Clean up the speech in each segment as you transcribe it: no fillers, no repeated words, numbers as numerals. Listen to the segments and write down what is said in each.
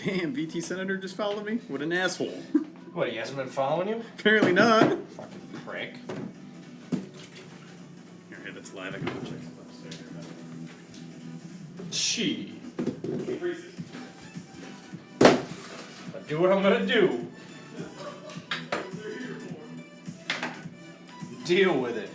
Damn, VT Senator just followed me? What an asshole. What, he hasn't been following you? Apparently not. Fucking prick. Here, that's live. I can go check some upstairs. Gee. I do what I'm gonna do. Deal with it.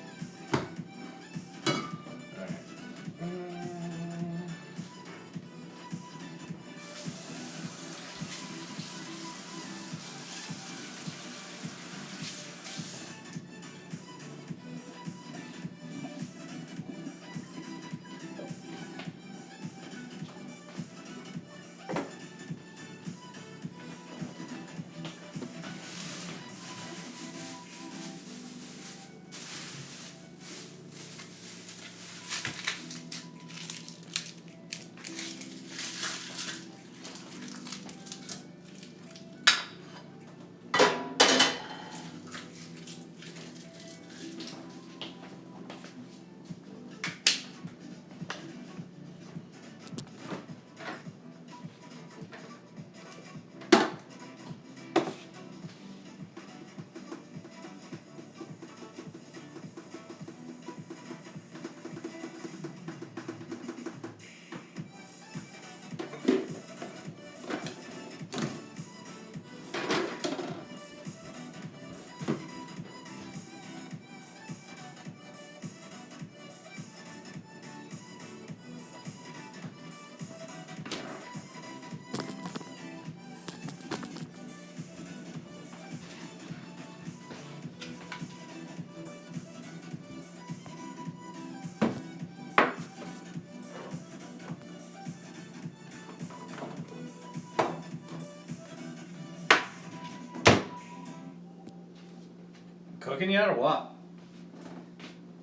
Cooking yet or what?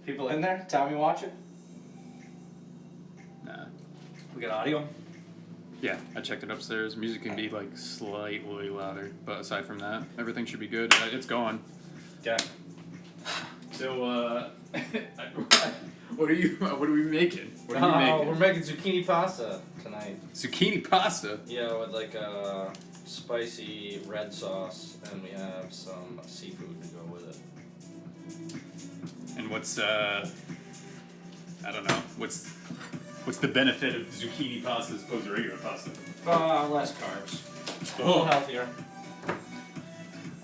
People in there? Tommy watching? Nah. We got audio? Yeah, I checked it upstairs. Music can be like slightly louder, but aside from that, everything should be good. It's going. Yeah. So, what are we making? What are you making? We're making zucchini pasta tonight. Zucchini pasta? Yeah, with like a spicy red sauce, and we have some seafood to go with it. And what's I don't know. What's the benefit of zucchini pasta as opposed to regular pasta? Less carbs. A Oh. little healthier.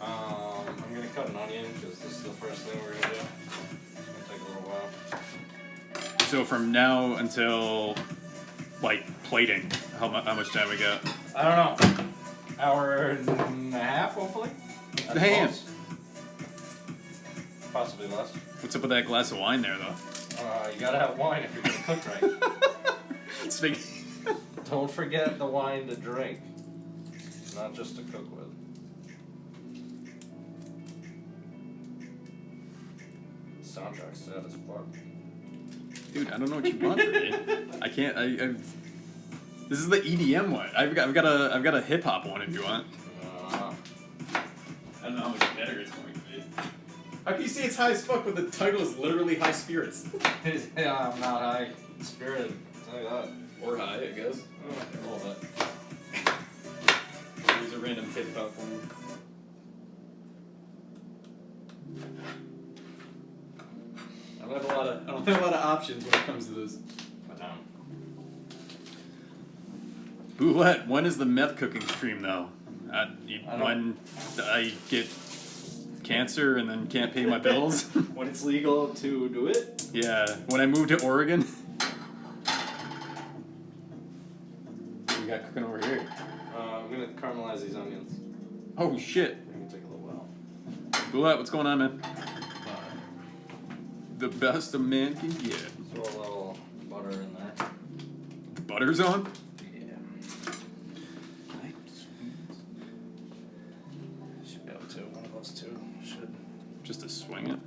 I'm gonna cut an onion because this is the first thing we're gonna do. It's gonna take a little while. So from now until like plating, how much time we got? I don't know. Hour and a half, hopefully. At the Damn. most. Possibly less. What's up with that glass of wine there, though? You gotta have wine if you're gonna cook right. Speaking. Don't forget the wine to drink, not just to cook with. Soundtrack's sad as fuck. Dude, I don't know what you want from me. I can't. This is the EDM one. I've got a hip hop one if you want. I don't know how much better it's going to be. How can you say it's high as fuck when the title is literally High Spirits? Yeah, I'm not high spirited. I'll tell you that. Or high, I guess. All that. Here's a random hip hop one. I don't have a lot of options when it comes to this. But no. Boulette, when is the meth cooking stream though? When I get cancer and then can't pay my bills? When it's legal to do it? Yeah, when I move to Oregon. What we got cooking over here? I'm gonna caramelize these onions. Oh shit. It's gonna take a little while. Boulette, what's going on, man? The best a man can get. Throw a little butter in there. Butter's on? Yeah. Should be able to. One of those two should. Just to swing it.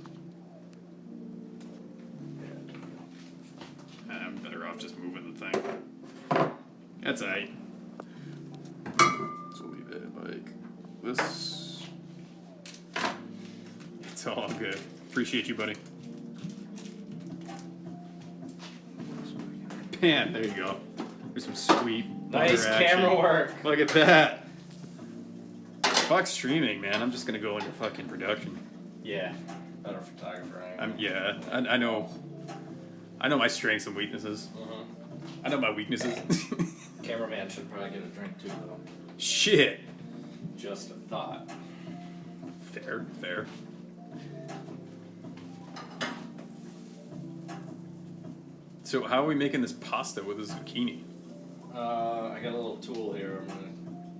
I'm better off just moving the thing. That's aight. So leave it like this. It's all good. Appreciate you, buddy. Pan, there you go. There's some sweet Nice Butter camera action. work. Look at that. Fuck streaming, man. I'm just gonna go into fucking production. Yeah. Better photographer. I know. I know my strengths and weaknesses. I know my weaknesses. Cameraman should probably get a drink too, though. Shit. Just a thought. Fair. So how are we making this pasta with a zucchini? I got a little tool here. I'm gonna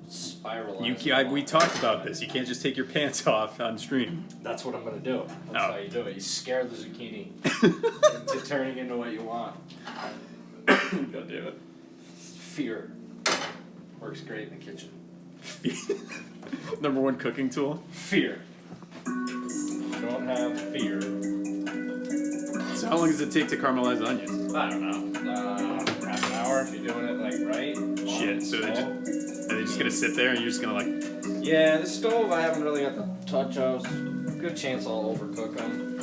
spiralize. We talked about this. You can't just take your pants off on stream. That's what I'm gonna do. That's how you do it. You scare the zucchini into turning into what you want. God damn it. Fear works great in the kitchen. Number one cooking tool? Fear. Don't have fear. So how long does it take to caramelize onions? I don't know. Half an hour if you're doing it like right. Shit. So are they just gonna sit there and you're just gonna like? Yeah, the stove I haven't really got the touch of. Good chance I'll overcook them,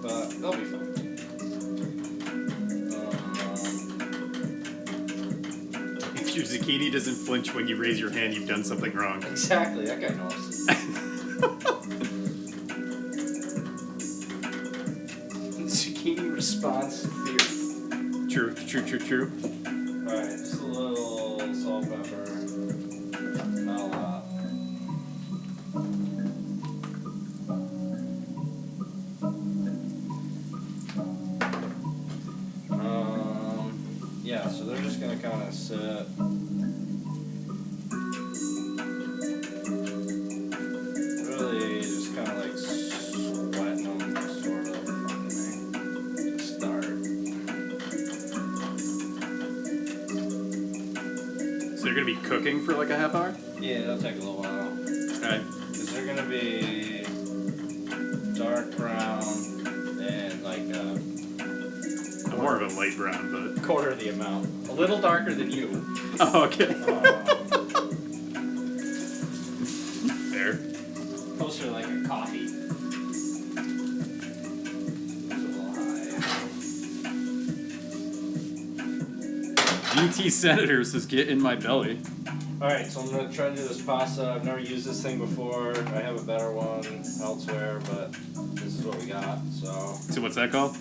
but they'll be fine. If your zucchini doesn't flinch when you raise your hand, you've done something wrong. Exactly, that guy knows. Zucchini responds to fear. True. Alright, just a little salt, pepper. Not a lot. Yeah, so they're just gonna kind of sit. Really just kind of like sweating them sort of from the start. So they're gonna be cooking for like a half hour? Yeah, it'll take a little while. Alright. Because they're gonna be dark brown and like More of a light brown, but quarter the amount. A little darker than you. oh, okay. Fair. Closer to like a coffee. That's a little high. DT Senator says get in my belly. Alright, so I'm gonna try to do this pasta. I've never used this thing before. I have a better one elsewhere, but this is what we got, so. So what's that called?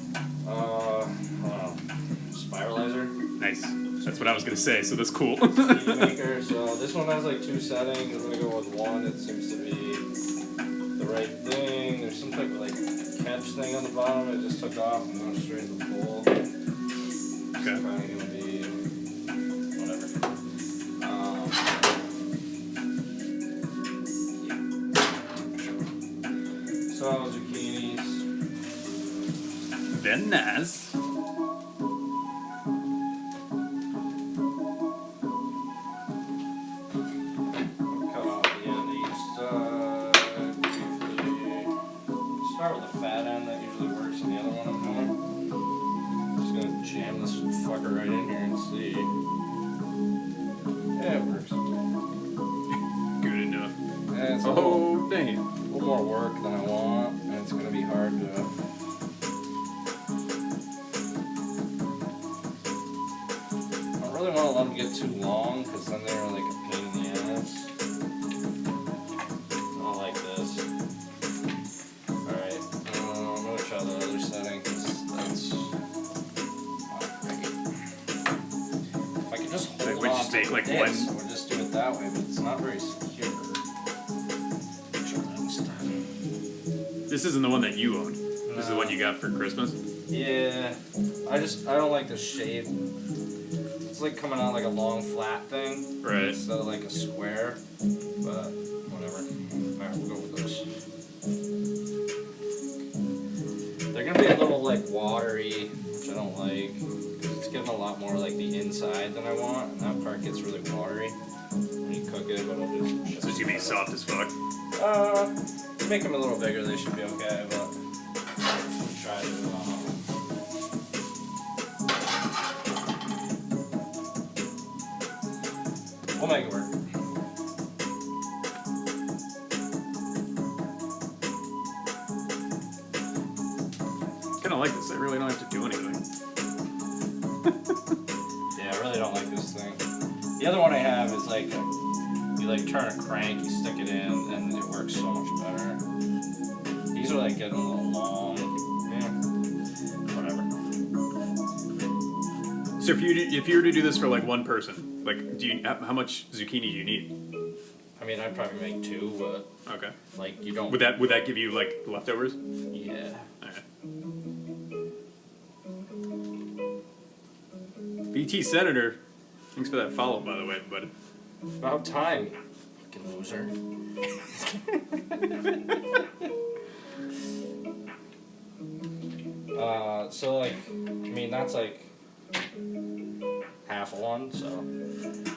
Spiralizer. Nice. That's what I was gonna say, so that's cool. Zucchini maker. So this one has like 2 settings. I'm gonna go with 1. It seems to be the right thing. There's some type of like catch thing on the bottom. It just took off. I'm going straight in the bowl. Okay. It's probably gonna be whatever. So zucchinis. Very nice. Cut off the end of each side. Usually start with the fat end. That usually works in the other one I'm doing. Just gonna jam this fucker right in here and see. Yeah, it works. Good enough. Yeah, it's a Dang. little more work than I want, and it's gonna be hard to. I don't really want to let them get too long, because then they're like a pain in the ass. I don't like this. Alright, I'm gonna try the other setting, because that's not great. If I could just hold Like, it would you on just make, to like, this, one- I would just do it that way, but it's not very secure. This isn't the one that you own. This is the one you got for Christmas. Yeah, I don't like the shape. It's like coming out like a long flat thing, Right. instead of like a square. But whatever. Alright, we'll go with this. They're gonna be a little like watery, which I don't like. It's getting a lot more like the inside than I want, and that part gets really watery when you cook it. But I'll do some shit. So it's gonna be soft as fuck. Make them a little bigger. They should be okay, but we'll try to. We'll make it work. Kinda like this. I really don't have to do anything. Yeah, I really don't like this thing. The other one I have is like you like turn a crank, you stick it in, and it works so much better. These are like getting a little long. Yeah, whatever. So if you were to do this for like one person, like how much zucchini do you need? I mean, I'd probably make 2, but Okay. like you don't. Would that give you like leftovers? Yeah. Alright. BT Senator, thanks for that follow, by the way, bud. About time, fucking loser. So like, I mean that's like half of one. So,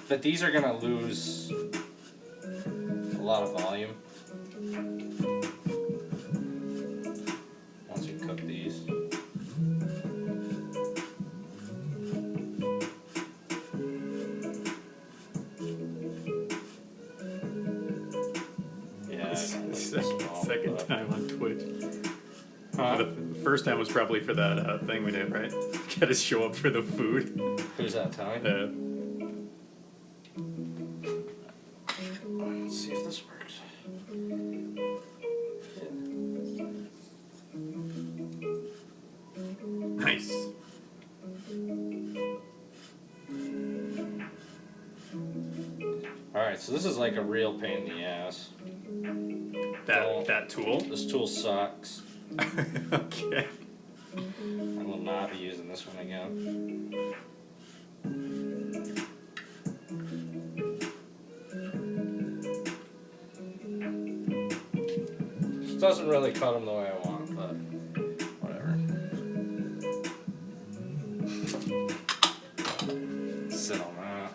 but these are gonna lose a lot of volume once we cook these. Yeah, Second time on Twitch. Huh? The first time was probably for that thing we did, right? Got to show up for the food. Who's that telling? Let's see if this works. Nice. Alright, so this is like a real pain in the ass. That tool? This tool sucks. Okay. I will not be using this one again. This doesn't really cut them the way I want, but whatever. Sit on that.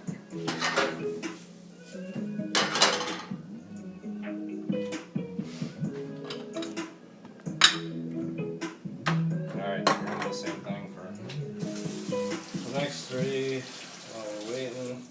Alright, we're gonna do the same thing for the next 3 while we're waiting.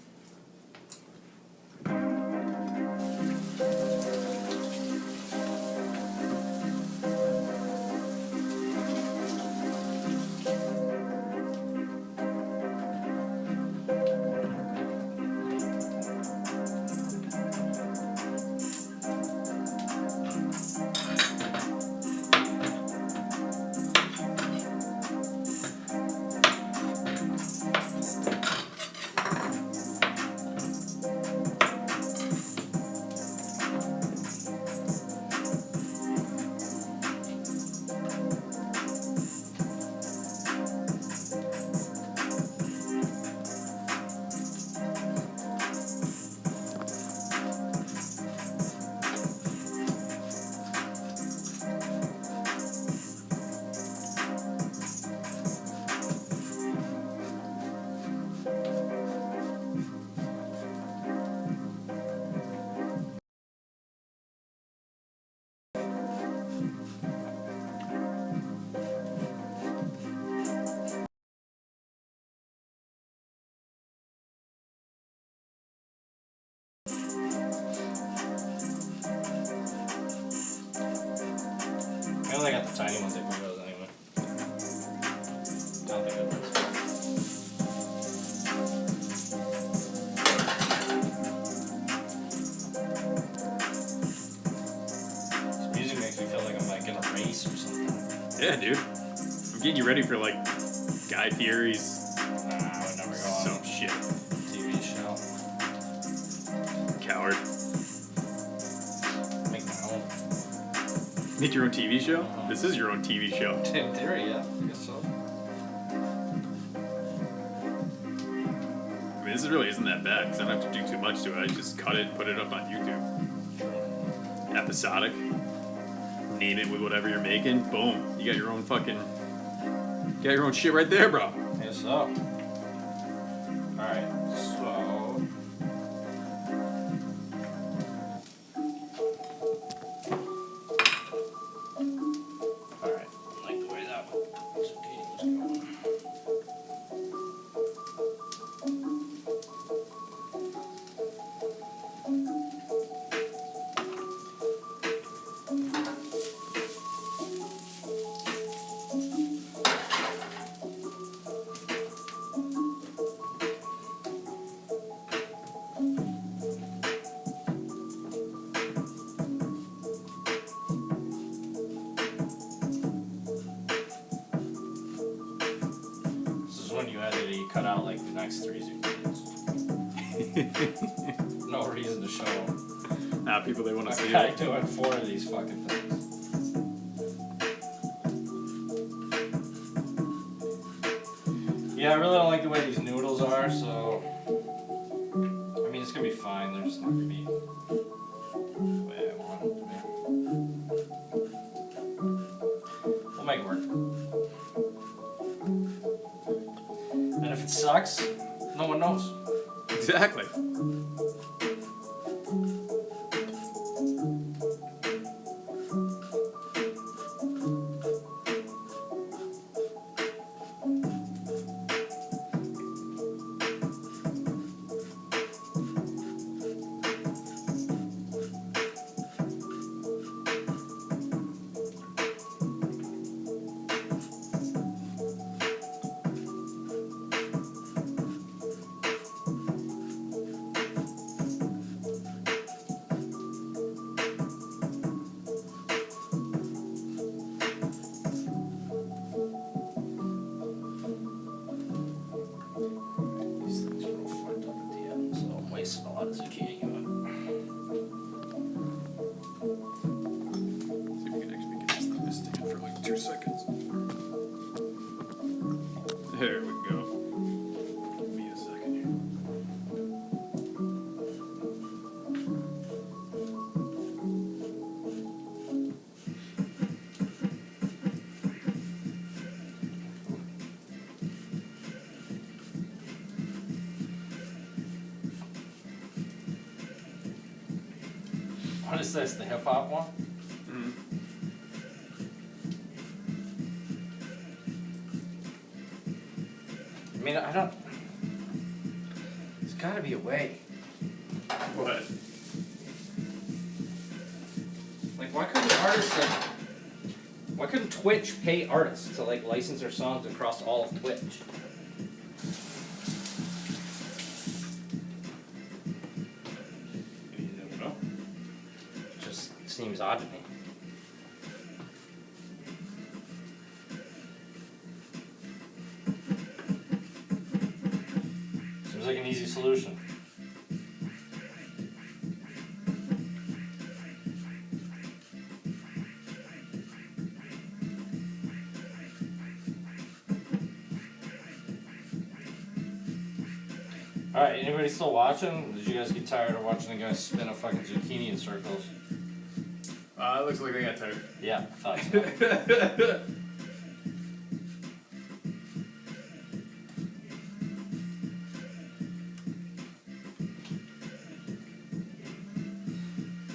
I only got the tiny ones at Burritos anyway. I don't think it works. This music makes me feel like I'm like in a race or something. Yeah, dude. I'm getting you ready for like Guy Fieri's Nah, I would never go on some shit. TV show. Coward. Make my own. Make your own TV show? This is your own TV show. In theory, yeah. I guess so. I mean, this really isn't that bad because I don't have to do too much to it. I just cut it and put it up on YouTube. Episodic. Name it with whatever you're making. Boom. You got your own fucking... You got your own shit right there, bro. Guess so. Alright, so... Alright, I like the way that zucchini was going. cut out like the next 3 zucchinis. No reason to show them. Nah, people, they want to see I'm it. doing 4 of these fucking things. Yeah, I really don't like the way these noodles are, so I mean it's gonna be fine, they're just not gonna be the way I want them to be. We'll make it work. And if it sucks, no one knows. Exactly. These things are all fucked up at the end, so I'm wasting a lot of zucchini on See if we can actually get this stand for like 2 seconds. There we go. Give me a second here. What is this, the hip hop one? Mm-hmm. I mean, I don't. There's gotta be a way. What? Like, why couldn't artists, like. Why couldn't Twitch pay artists to, like, license their songs across all of Twitch? You never know. Just seems odd to me. Seems like an easy solution. Alright, anybody still watching? Did you guys get tired of watching the guys spin a fucking zucchini in circles? It looks like they got tired. Yeah, I thought so.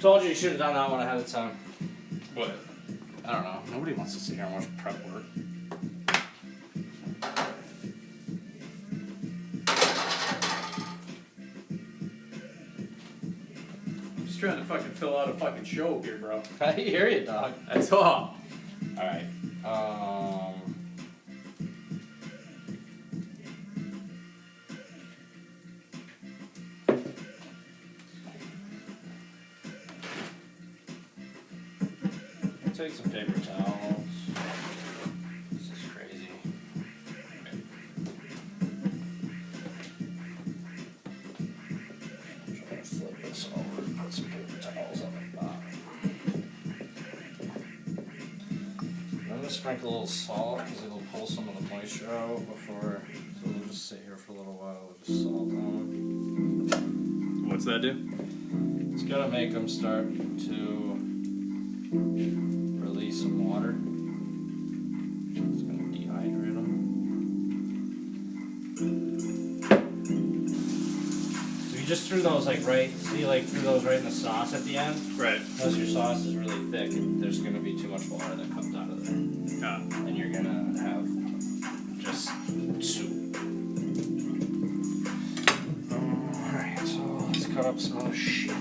Told you should have done that one ahead of time. What? I don't know. Nobody wants to sit here and watch prep work. I'm just trying to fucking fill out a fucking show here, bro. I hear you, dog. That's all. Alright. Take some paper towels. This is crazy. I'm trying to flip this over and put some paper towels on the bottom. I'm gonna sprinkle a little salt because it'll pull some of the moisture out before. So we'll just sit here for a little while with just salt on. What's that do? It's gonna make them start to release some water. It's gonna dehydrate them. So you just threw those like right, see like threw those right in the sauce at the end? Right. Unless your sauce is really thick, there's gonna be too much water that comes out of there. And you're gonna have just soup. Alright, so let's cut up some other shit.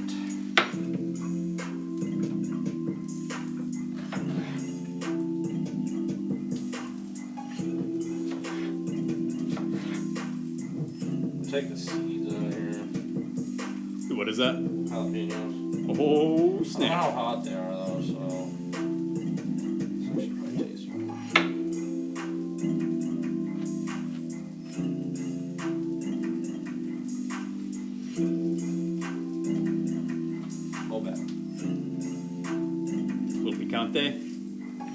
Take the seeds out of here. What is that? Jalapeños. Oh, I don't know snap. how hot they are though, so. This actually probably tastes don't they?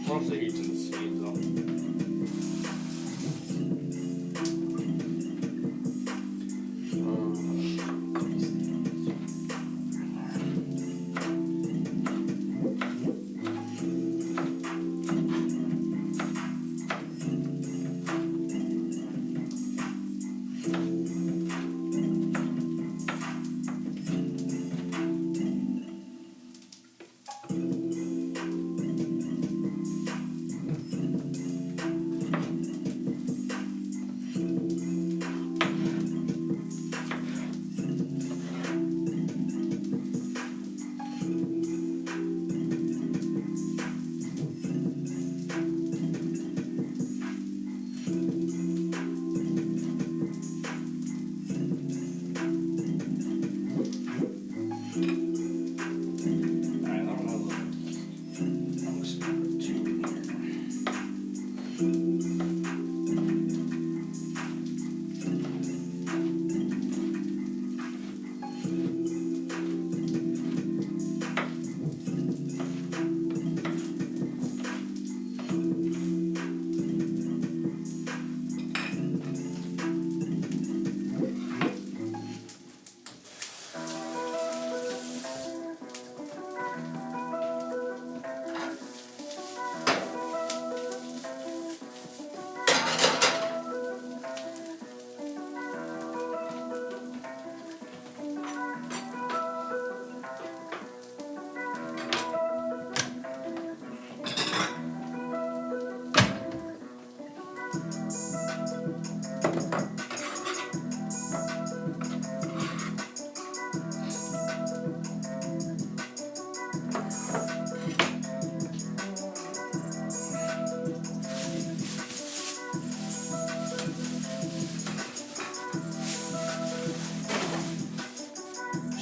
Once they eat in the seeds, though.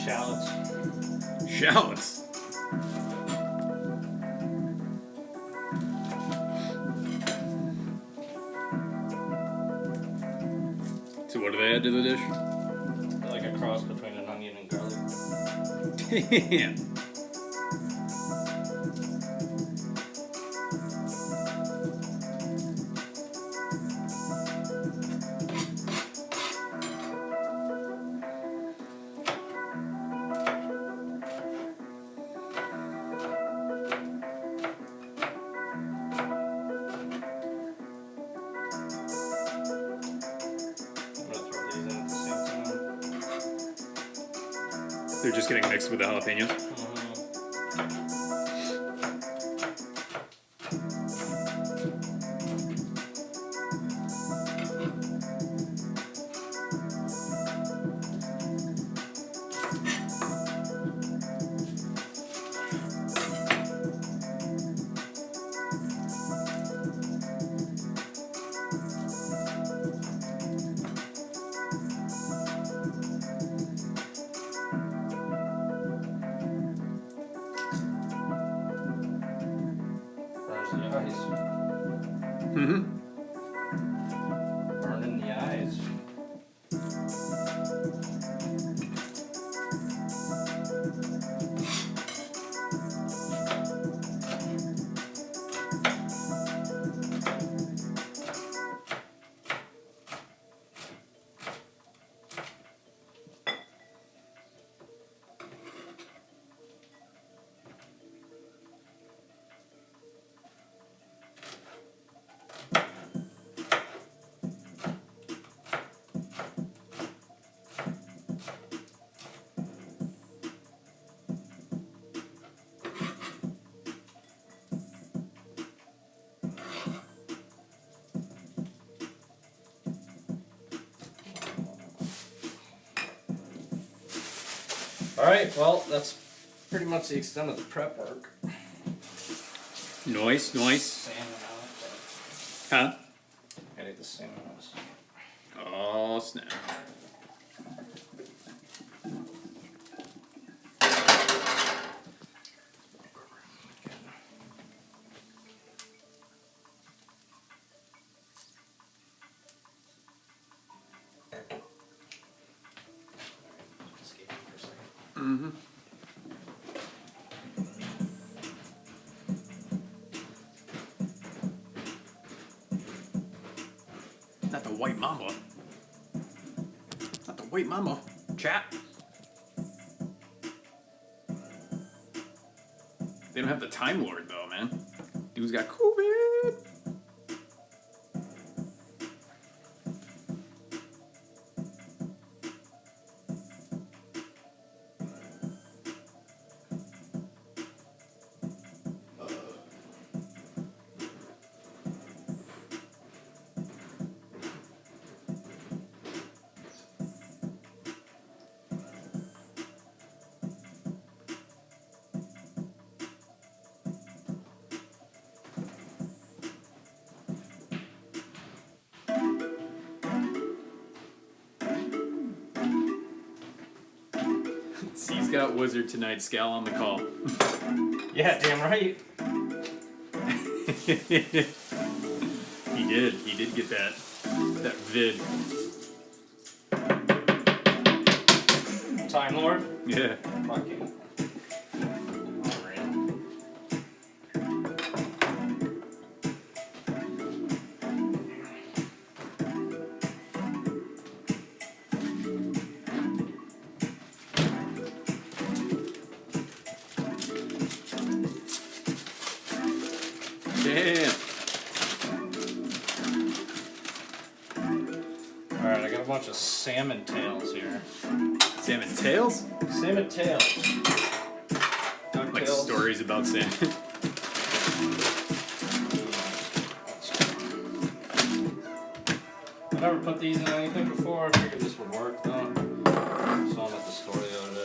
Shallots. Shallots. So what do they add to the dish? Like a cross between an onion and garlic. Damn. They're just getting mixed with the jalapeños. Mm-hmm. Burning the eyes. Alright, well, that's pretty much the extent of the prep work. Nice, nice. Salmon on it. Huh? Gotta get the salmon on this. Oh, snap. Mm-hmm. white mama. Not the white mama. Chat. They don't have the Time Lord though, man. Dude's got COVID. C's got Wizard tonight. Scal on the call. Yeah, damn right. He did. He did get that vid. Time Lord? Yeah. Fucking. Damn. Alright, I got a bunch of salmon tails here. Salmon tails? Salmon tails. Duck Like tails. stories about salmon. I never put these in anything before. I figured this would work though. Saw them at the store the other day.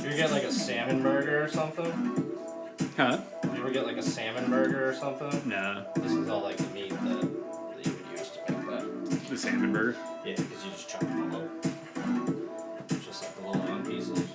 You get like a salmon burger or something? Huh? You ever get like a salmon burger or something? Nah. This is all like the meat that you would use to make that. The salmon burger? Yeah, because you just chop them all up. Just like the little round pieces.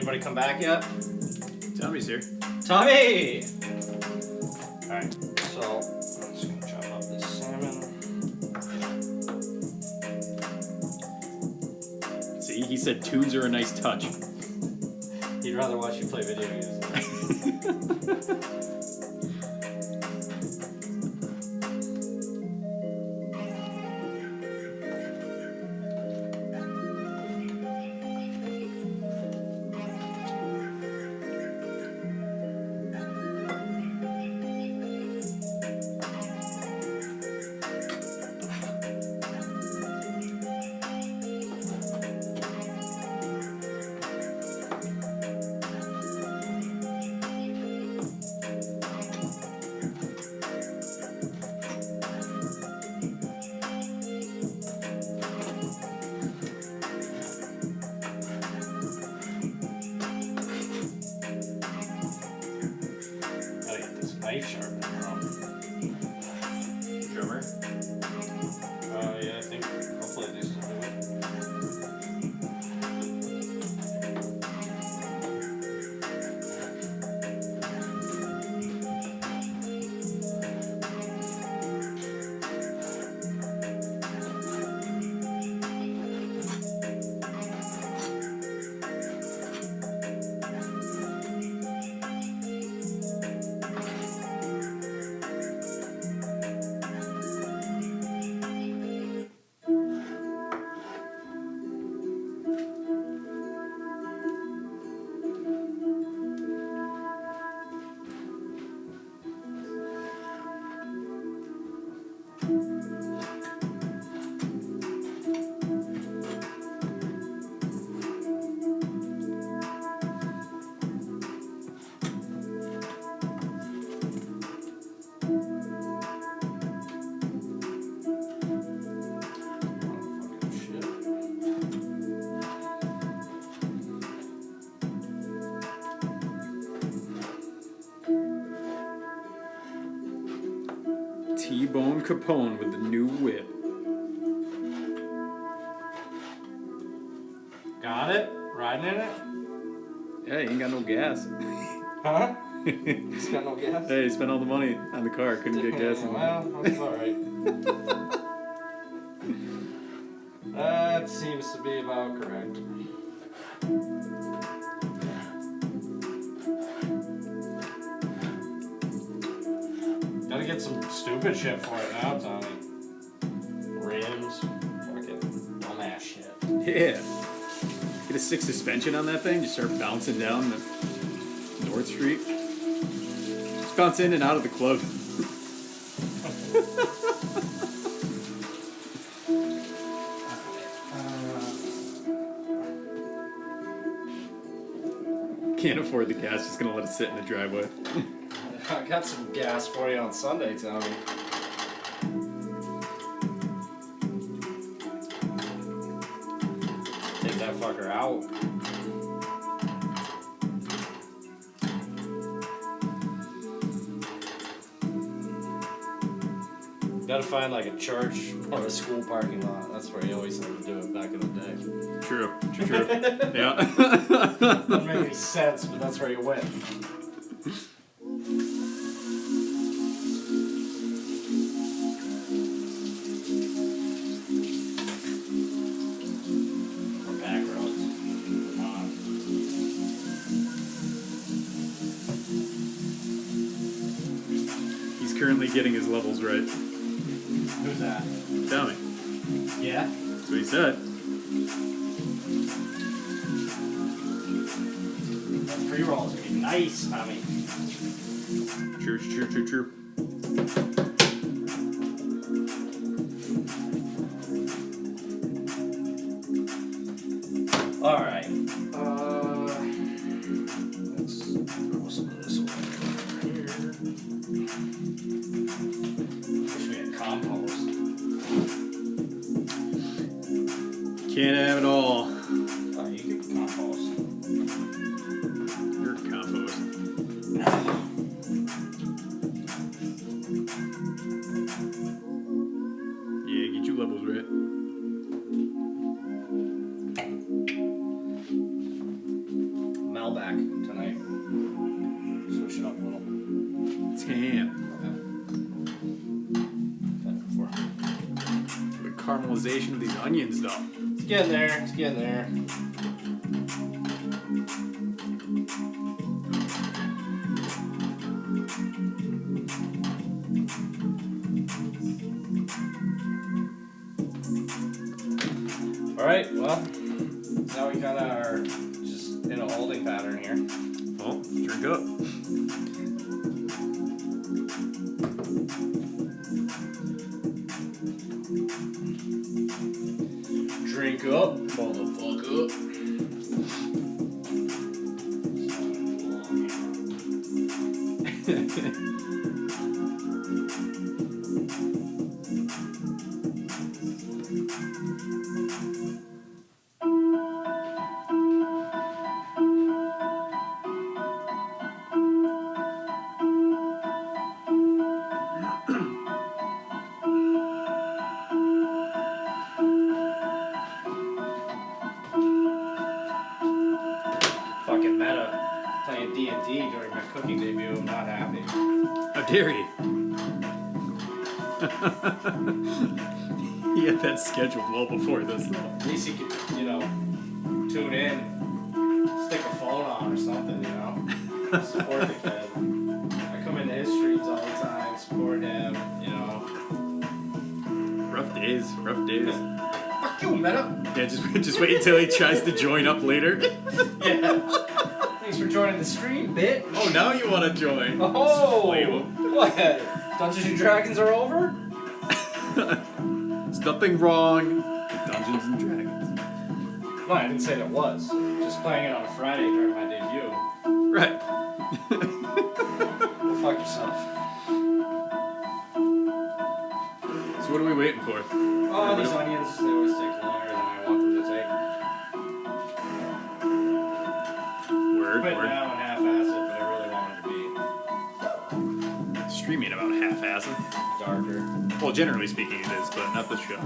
Anybody come back yet? Tommy's here. Tommy! Alright, so I'm just gonna chop up this salmon. See, he said tunes are a nice touch. He'd rather watch you play video games. Knife sharpener, bro. Drummer. Yeah, I think hopefully they still do it. T-Bone Capone with the new whip. Got it? Riding in it? Yeah, he ain't got no gas. Huh? He's got no gas? Hey, he spent all the money on the car, couldn't get gas. Well, that's alright. That seems to be about correct. Gotta get some stupid shit for it now, Tommy. Rims, fucking dumbass shit. Yeah. Get a 6 suspension on that thing, just start bouncing down the North Street. Just bounce in and out of the club. Can't afford the gas, just gonna let it sit in the driveway. I got some gas for you on Sunday, Tommy. Take that fucker out. Gotta find like a church or a school parking lot. That's where you always had to do it back in the day. True. Yeah. Doesn't make any sense, but that's where you went. Or back roads. Come on. He's currently getting his levels right. Who's that? Tell me. Yeah? That's what he said. That pre-roll's gonna be nice, Tommy. True. Alright. Let's throw some of this away here. Wish we had compost. Can't have it all. Oh, you can compost. You're compost. Yeah, get your levels right. caramelization of these onions, though. It's getting there. It's getting there. Alright, well, now we kind of are just in a holding pattern here. Well, drink up. Drink up, motherfucker. Fucking meta playing D&D during my cooking debut. I'm not happy. How dare you? He had that scheduled well before this, though. At least he could, tune in, stick a phone on or something, Support the kid. I come into his streams all the time, support him, Rough days, rough days. Fuck you, meta! Yeah, just wait until he tries to join up later. Yeah. Thanks for joining the stream, bitch. Oh, now you want to join. Oh! Flame him. What? Dungeons and Dragons are over? There's nothing wrong with Dungeons and Dragons. No, I didn't say there was. Just playing it on a Friday during my debut. Right. Go fuck yourself. So what are we waiting for? Oh, these onions, they always take longer than I want them to take. Word, But word. now and half-ass it, but I really want it to be Streaming about half-assed. darker. Well, generally speaking it is, but not this show.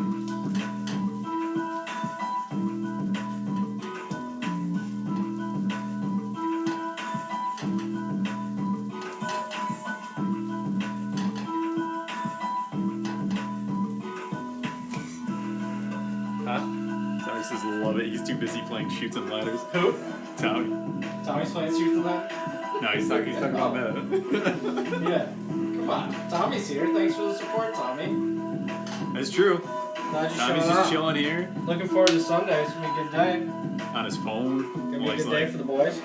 Huh? Tommy says love it. He's too busy playing Chutes and Ladders. Who? Tommy. Tommy's playing Truth and that? No, he's talking about that. Yeah. Come on. Tommy's here. Thanks for the support, Tommy. That's true. Glad you Tommy's showed just up. chilling here Looking forward to Sunday. It's gonna be a good day. on his phone. Gonna be while a he's good day for the boys.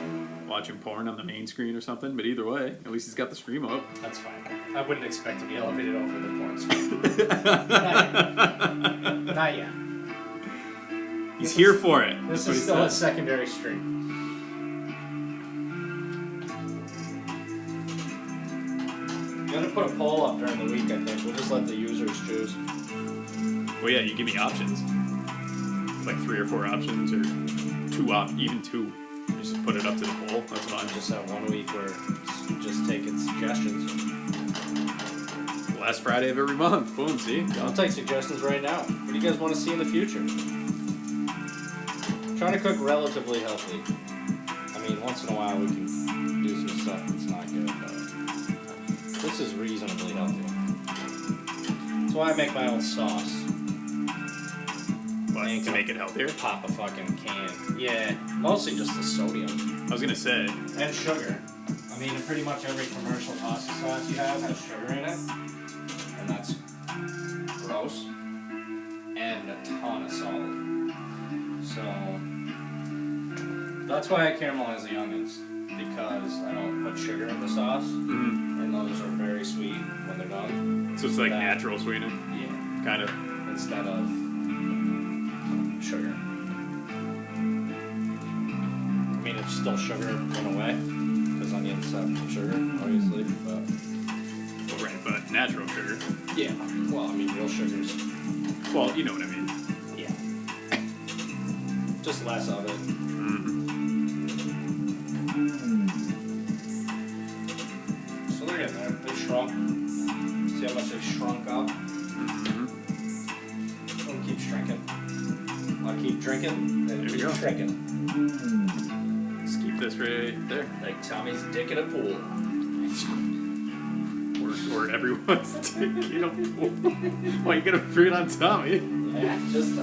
watching porn on the main screen or something. But either way, at least he's got the stream up. That's fine. I wouldn't expect to be elevated over the porn screen. Not yet. He's here for it. This That's what is he still a said. secondary stream. You gotta put a poll up during the week, I think. We'll just let the users choose. Well, yeah, you give me options. Like 3 or 4 options, or even two. You just put it up to the poll. That's fine. Just have 1 week where it's just taking suggestions. Last Friday of every month. Boom, see? I'll take suggestions right now. What do you guys want to see in the future? I'm trying to cook relatively healthy. I mean, once in a while we can do some stuff that's not good, but this is reasonably healthy. That's why I make my own sauce. What, to make it healthier? Pop a fucking can. Yeah, mostly just the sodium. I was gonna say. And sugar. I mean, pretty much every commercial pasta sauce you have has sugar in it. And that's gross. And a ton of salt. So, that's why I caramelize the onions. Because I don't put sugar in the sauce. Mm-hmm. And those are very sweet when they're done. So it's like natural sweetening? Yeah. Kind of. Instead of sugar. I mean, it's still sugar in a way. Because onions have sugar, obviously. But Well, right, but natural sugar. yeah. Well, I mean, real sugars. Well, you know what I mean. Yeah. Just less of it. Mm-hmm. So they're getting there. They shrunk. See how much they shrunk up? Mm-hmm. I'll keep shrinking. I'll keep drinking. Then There we keep go. shrinking. Let's keep this right there. Like Tommy's dick in a pool. Or pour everyone's taquino pool. Why you gonna bring it on Tommy? Yeah, just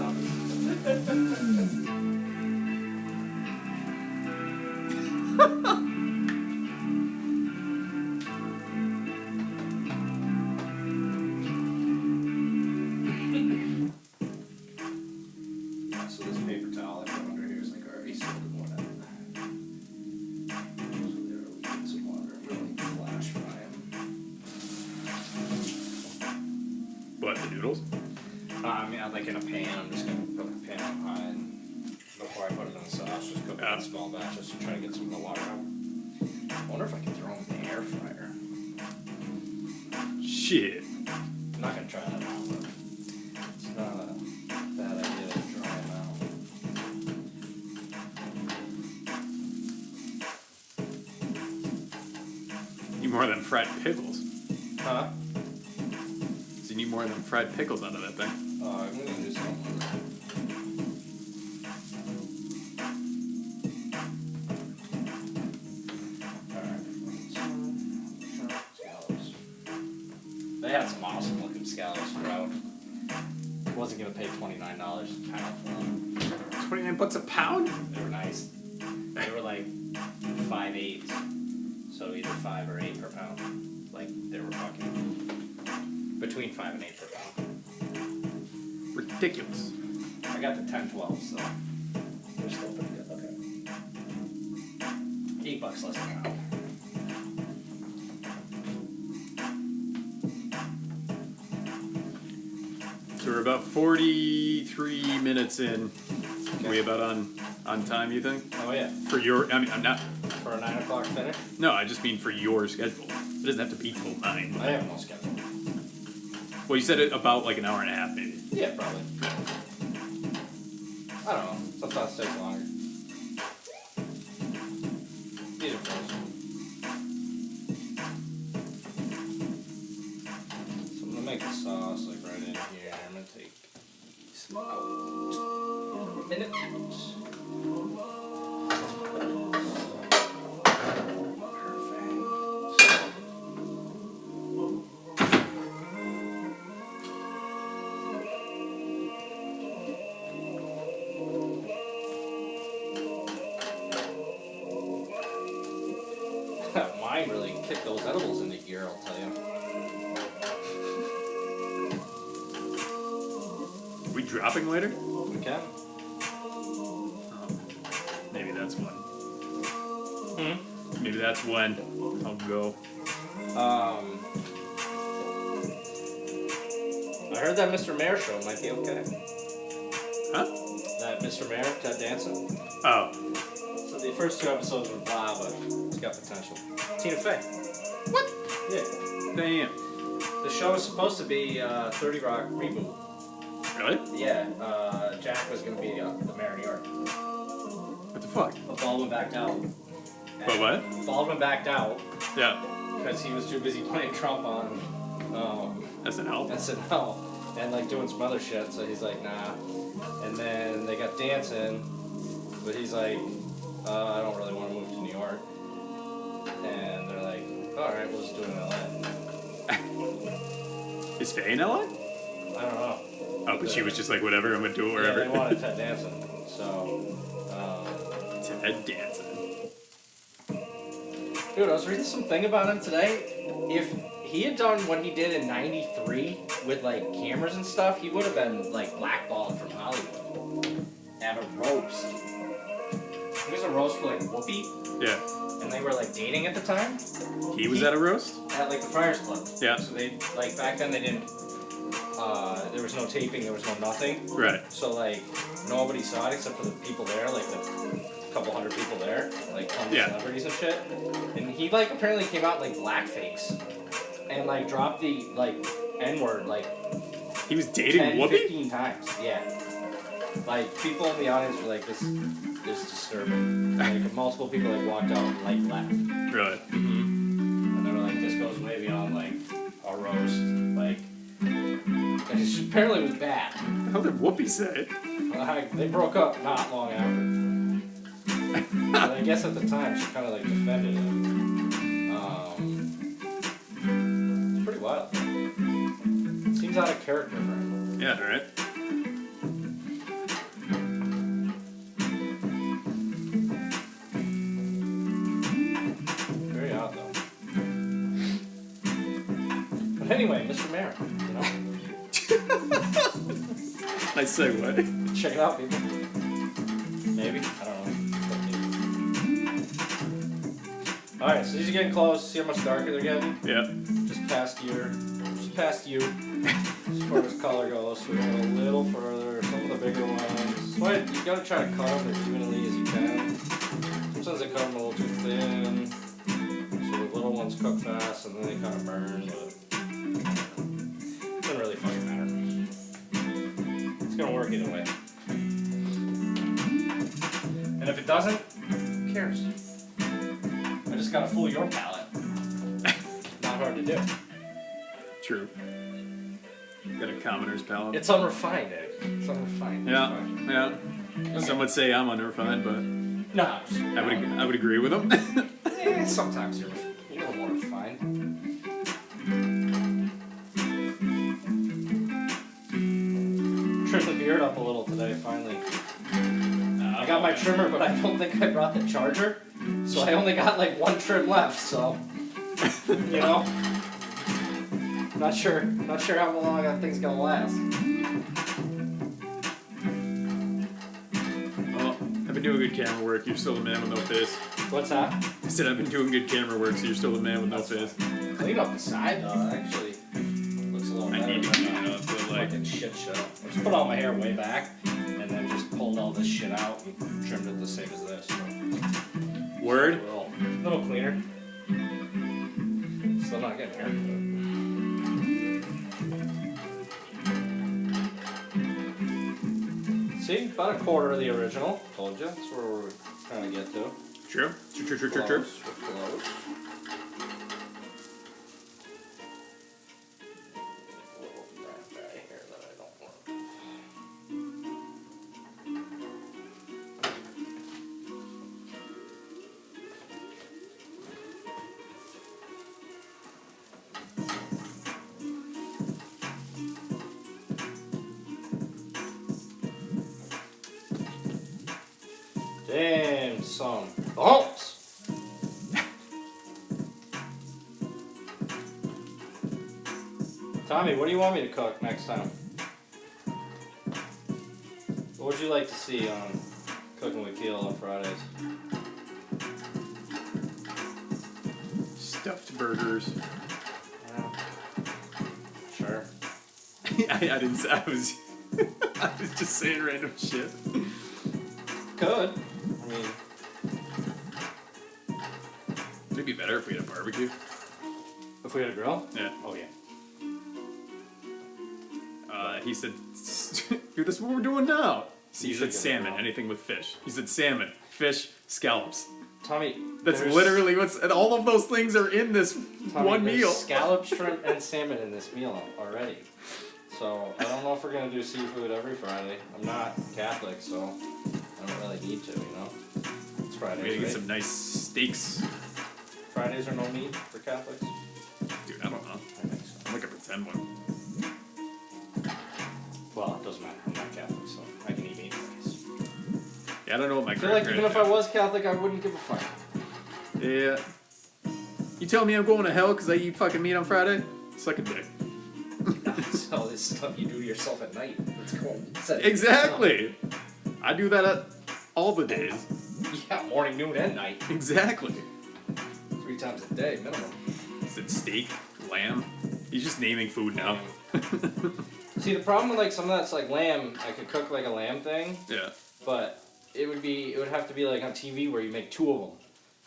So this paper towel I put under here is like already soaked in water. So there we get some water and really flash fry them. What, the noodles? I mean, I'm like in a pan. I'm just gonna put the pan on high and before I put it in the sauce, just cook it in small batches to try to get some of the water out. I wonder if I can throw them in the air fryer. Shit. I'm not gonna try that out, but it's not a bad idea to dry them out. Need more than fried pickles. Huh? So you need more than fried pickles out of that thing. I'm gonna do something with it. Scallops. They had some awesome looking scallops throughout. Wasn't gonna pay $29 a pound for them. $29 a pound? They were nice. They were like 5/8, so either 5 or 8 per pound. Like they were fucking between 5 and 8 per pound. Ridiculous. I got the 10-12, so they're still pretty good. Okay. $8 less a pound. So we're about 43 minutes in. Okay. Are we about on time, you think? Oh yeah. For your, I mean, I'm not, For a 9 o'clock finish? no, I just mean for your schedule. It doesn't have to be till 9. I have no schedule. Well, you said it about like an hour and a half, maybe. Yeah, probably. I don't know. Sometimes it takes longer. These are close. So I'm gonna make the sauce like right in here. I'm gonna take these out in a minute. Mine really kicked those edibles into gear, I'll tell you. Are we dropping later? We can. Oh, maybe that's when. Hmm? Maybe that's when I'll go. I heard that Mr. Mayor show might be okay. Huh? That Mr. Mayor, Ted Danson. Oh. So the first 2 episodes were blah, but it's got potential. Tina Fey. What? Yeah. Damn. The show was supposed to be 30 Rock reboot. Really? Yeah, Jack was going to be the mayor of New York. What the fuck? But Baldwin backed out. But what? Baldwin backed out Yeah. because he was too busy playing Trump on SNL? SNL and like doing some other shit, so he's like, nah. And then they got Danson, but he's like, I don't really want to move to New York. And they're like, alright, we'll just do it in LA. Is Faye in LA? I don't know. Oh, but she was just like, whatever, I'm gonna do it wherever. Yeah, they wanted Ted Danson, so. Ted Danson. Dude, I was reading something about him today. If he had done what he did in '93 with like cameras and stuff, he would have been like blackballed from Hollywood at a roast. He was a roast for like Whoopi, Yeah. and they were like dating at the time. He was at a roast? At like the Friars Club. Yeah. So they like back then they didn't. There was no taping. There was no nothing. Right. So like nobody saw it except for the people there, like the couple hundred people there, like tons of celebrities and shit. And he like apparently came out like blackface and like dropped the like N-word like He was dating 10, Whoopi? 15 times. Yeah. Like people in the audience were like, this is disturbing. Like multiple people like walked out and like left. Really? And they were like, this goes way beyond like a roast. Like it apparently was bad. How did Whoopi say? They broke up not long after. But I guess at the time she kind of like defended him. It's pretty wild. seems out of character for him. Yeah, right. Very odd, though. But anyway, Mr. Mayor, you know? Nice segue. Check it out, people. Maybe. I don't know. Alright, so these are getting close. See how much darker they're getting? Yeah. Just past you. As far as color goes, so we go a little further. Some of the bigger ones. But you gotta try to cut them as evenly as you can. Sometimes they cut them a little too thin. So the little ones cook fast and then they kind of burn, but it doesn't really fucking matter. It's gonna work either way. And if it doesn't, who cares? I just gotta fool your palate. Not hard to do. True. Got a commoner's palate. It's unrefined, Ed. It's unrefined. Yeah, yeah. Okay. Some would say I'm unrefined, but No. I would agree with them. Sometimes you're a little more refined. Trimmed the beard up a little today, finally. I got my trimmer, but I don't think I brought the charger. So I only got like one trim left, so you know. Not sure how long that thing's gonna last. Well, I've been doing good camera work. You're still the man with no face. What's that? I said I've been doing good camera work, so you're still the man with no face. Clean up the side though, actually. Looks a little better. I need to than clean it up, but like, fucking shit show. I just put all my hair way back and then just pulled all this shit out and trimmed it the same as this. So. word. A little cleaner. Still not getting haircut. See, about a quarter of the original. Told you, that's where we're trying to get to. True. True. We're close. Damn, son. Bumps! Tommy, what do you want me to cook next time? What would you like to see on Cooking with Kiehle on Fridays? Stuffed burgers. Yeah. Sure. I didn't say, I was just saying random shit. Could. I mean, It'd be better if we had a barbecue. if we had a grill? Yeah. Oh, yeah. He said, dude, that's what we're doing now. He You said should get salmon, it. anything with fish. He said salmon, fish, scallops. Tommy, That's there's- literally what's, and all of those things are in this Tommy, one there's meal. Scallop, shrimp, and salmon in this meal already. So I don't know if we're gonna do seafood every Friday. I'm not Catholic, so I don't really need to, you know. It's We Fridays, gotta get right? some nice steaks. Fridays are no meat for Catholics. Dude, I don't know. I think so. I'm like a pretend one. Well, it doesn't matter. I'm not Catholic, so I can eat meat Fridays. Yeah, I don't know what my I feel like even if I was Catholic, I wouldn't give a fuck. Yeah. You tell me I'm going to hell because I eat fucking meat on Friday? Suck a dick. So this stuff you do to yourself at night. It's cool. Exactly. I do that at all the days. Yeah, morning, noon, and night. Exactly. 3 times a day, minimum. Is it steak? Lamb? He's just naming food now. See, the problem with like some of that's like lamb, I could cook like a lamb thing, Yeah. but it would have to be like on TV where you make 2 of them.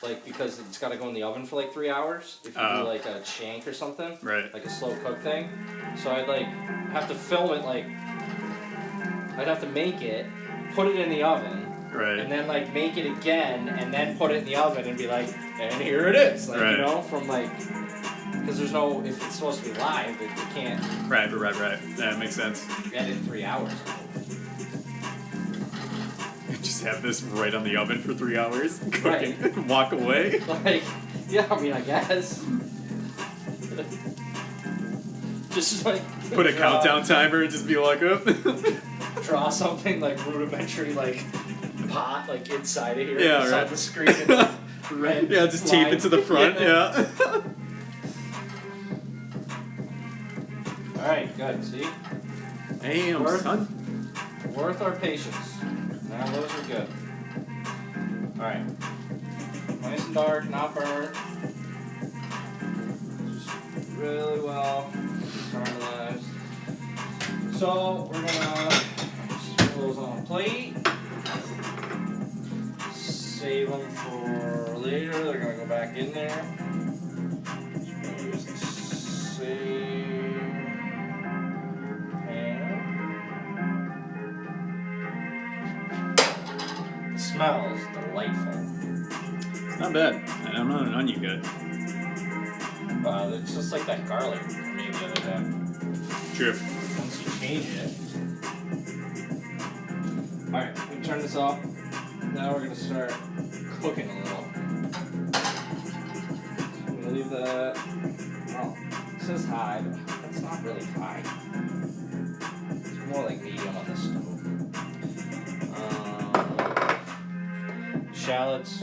Like, because it's got to go in the oven for like 3 hours if you do like a shank or something. Right. Like a slow cook thing. So I'd like have to film it like, I'd have to make it, put it in the oven, Right. and then like make it again, and then put it in the oven and be like, and here it is. Like, Right. you know, from like, because there's no, if it's supposed to be live, it can't Right. That makes sense. edit 3 hours. Just have this right on the oven for 3 hours, cooking, Right. walk away. Like, yeah, I mean, I guess. Just like Put a countdown timer and just be like, oh. Draw something like rudimentary, like pot, like inside of here, Yeah, inside right. the screen. And, like, red Yeah, just tape it to the front. Yeah. All right, good. See, Damn, son. worth our patience. Now those are good. All right, nice and dark, not burnt. Just really well caramelized. So we're gonna just throw those on a plate. Save them for later. They're gonna go back in there. Just save pan. The smell is delightful. It's not bad. I'm not an onion guy. It's just like that garlic I made the other day. True. Once you change it. Alright, we turn this off. Now we're gonna start cooking a little. I'm gonna leave that. Oh, it says high, but that's not really high. It's more like medium on the stove. Shallots,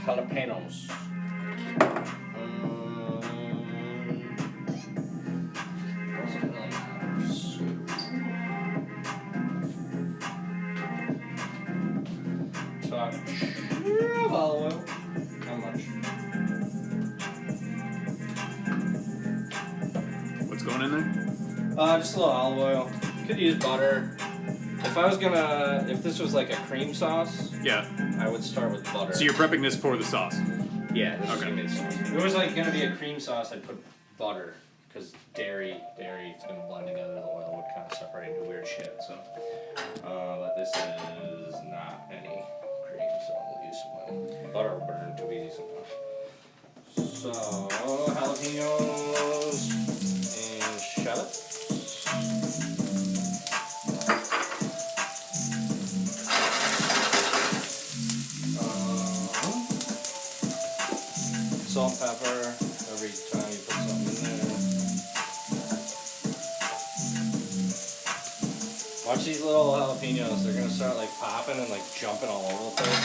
jalapeños. Doesn't really matter. Touch of olive oil. How much? What's going in there? Just a little olive oil. Could use butter. If this was like a cream sauce, Yeah. I would start with butter. So you're prepping this for the sauce. Yeah, this is Okay. gonna be the sauce. If it was like gonna be a cream sauce, I'd put butter, because dairy's gonna blend together. The oil would kind of separate into weird shit. So, but this is not any cream, so we'll use some butter. Will burn too easy sometimes. So jalapenos and shallots. Salt, pepper, every time you put something in there. Watch these little jalapenos, they're gonna start like popping and like jumping all over the place.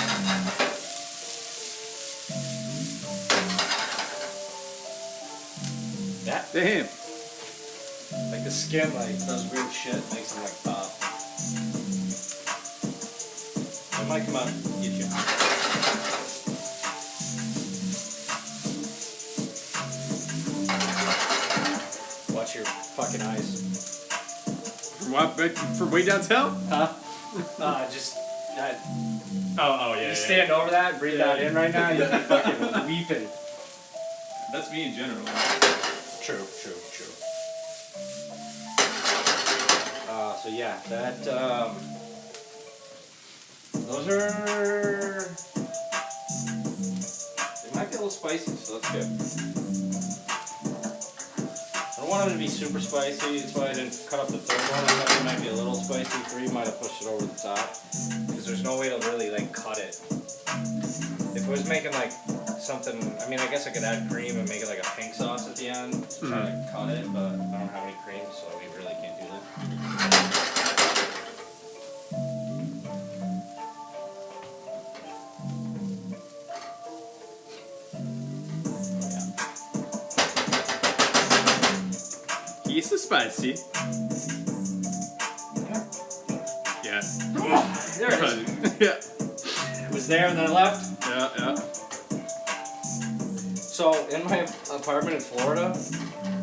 That, Damn. like the skin like does weird shit, makes them like pop. It might come out and get you. Watch your fucking eyes. From what? From way downtown? Huh? Oh yeah. You stand over that, breathe that in right now, you'll be fucking weeping. That's me in general. True. So yeah, that, those are, they might be a little spicy, so that's good. I don't want them to be super spicy, that's why I didn't cut up the third one. I thought it might be a little spicy. 3 might have pushed it over the top, because there's no way to really like cut it. If it was making like something, I mean, I guess I could add cream and make it like a pink sauce at the end, try to cut it, but I don't have any cream, so we really can't do that. He's spicy. Yeah. There it is. Yeah. It was there and then I left. Yeah. So in my apartment in Florida,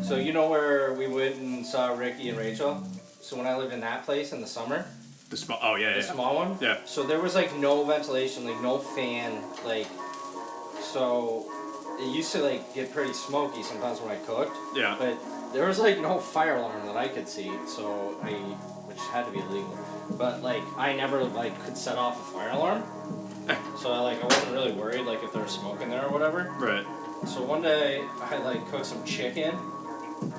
so you know where we went and saw Ricky and Rachel? So when I lived in that place in the summer, The small. Oh yeah. the small one? Yeah. So there was like no ventilation, like no fan, like, so it used to like get pretty smoky sometimes when I cooked. Yeah. But there was like no fire alarm that I could see, so which had to be illegal. But like I never like could set off a fire alarm. So I wasn't really worried like if there was smoke in there or whatever. Right. So one day I like cooked some chicken,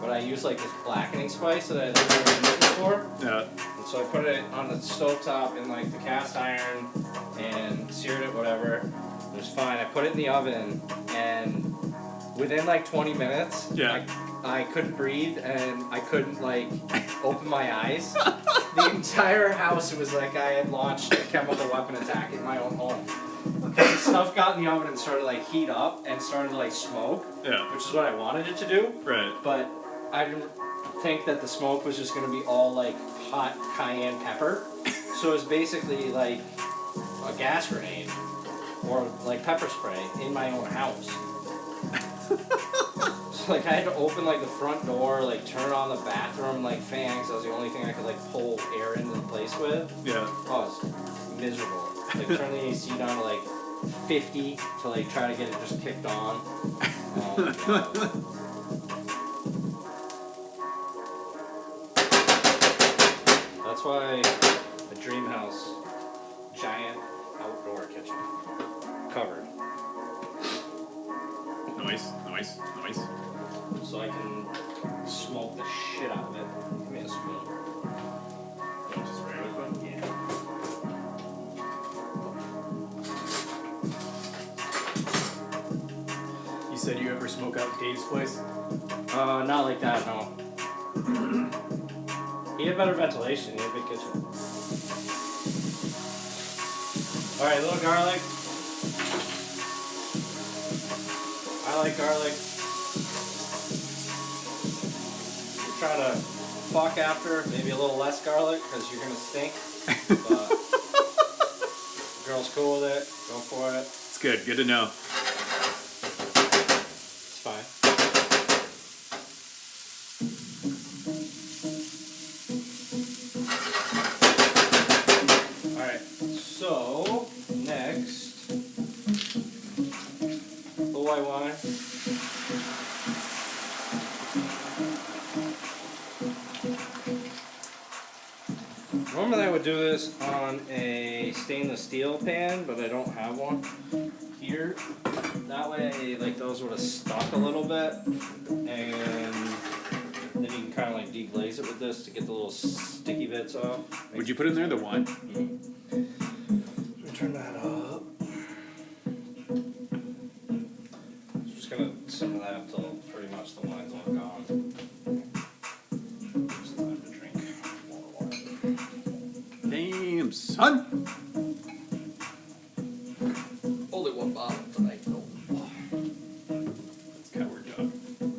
but I used like this blackening spice that I never used before. Yeah. And so I put it on the stovetop in like the cast iron and seared it, whatever. It was fine. I put it in the oven and within like 20 minutes, Yeah. I couldn't breathe and I couldn't like open my eyes. The entire house, it was like I had launched a chemical weapon attack in my own home. Because the stuff got in the oven and started like heat up and started to like smoke. Yeah. Which is what I wanted it to do. Right. But I didn't think that the smoke was just gonna be all like hot cayenne pepper. So it was basically like a gas grenade or like pepper spray in my own house. So like I had to open like the front door, like turn on the bathroom like fan, 'cause that was the only thing I could like pull air into the place with. Yeah. Oh, it was miserable. Like turn the AC down to like 50 to like try to get it just kicked on. Oh, God. That's why a dream house, giant outdoor kitchen, covered. Nice. So I can smoke the shit out of it. Give me a spoon. Just regular one? Yeah. You said you ever smoke out Dave's place? Not like that, no. He had better ventilation. He had a big kitchen. Alright, a little garlic. I like garlic. You're trying to fuck after, maybe a little less garlic, because you're going to stink. But if the girl's cool with it, go for it. It's good. Good to know. It's fine. Alright, so next, a little white wine. Normally I would do this on a stainless steel pan, but I don't have one here. That way, like, those would have stuck a little bit, and then you can kind of like deglaze it with this to get the little sticky bits off. Would you put in there the wine? Let me turn that up. Just gonna simmer that until pretty much the wine's all gone. Just time to drink more wine. Damn, son. Only one bottle tonight, though. That's coward dog.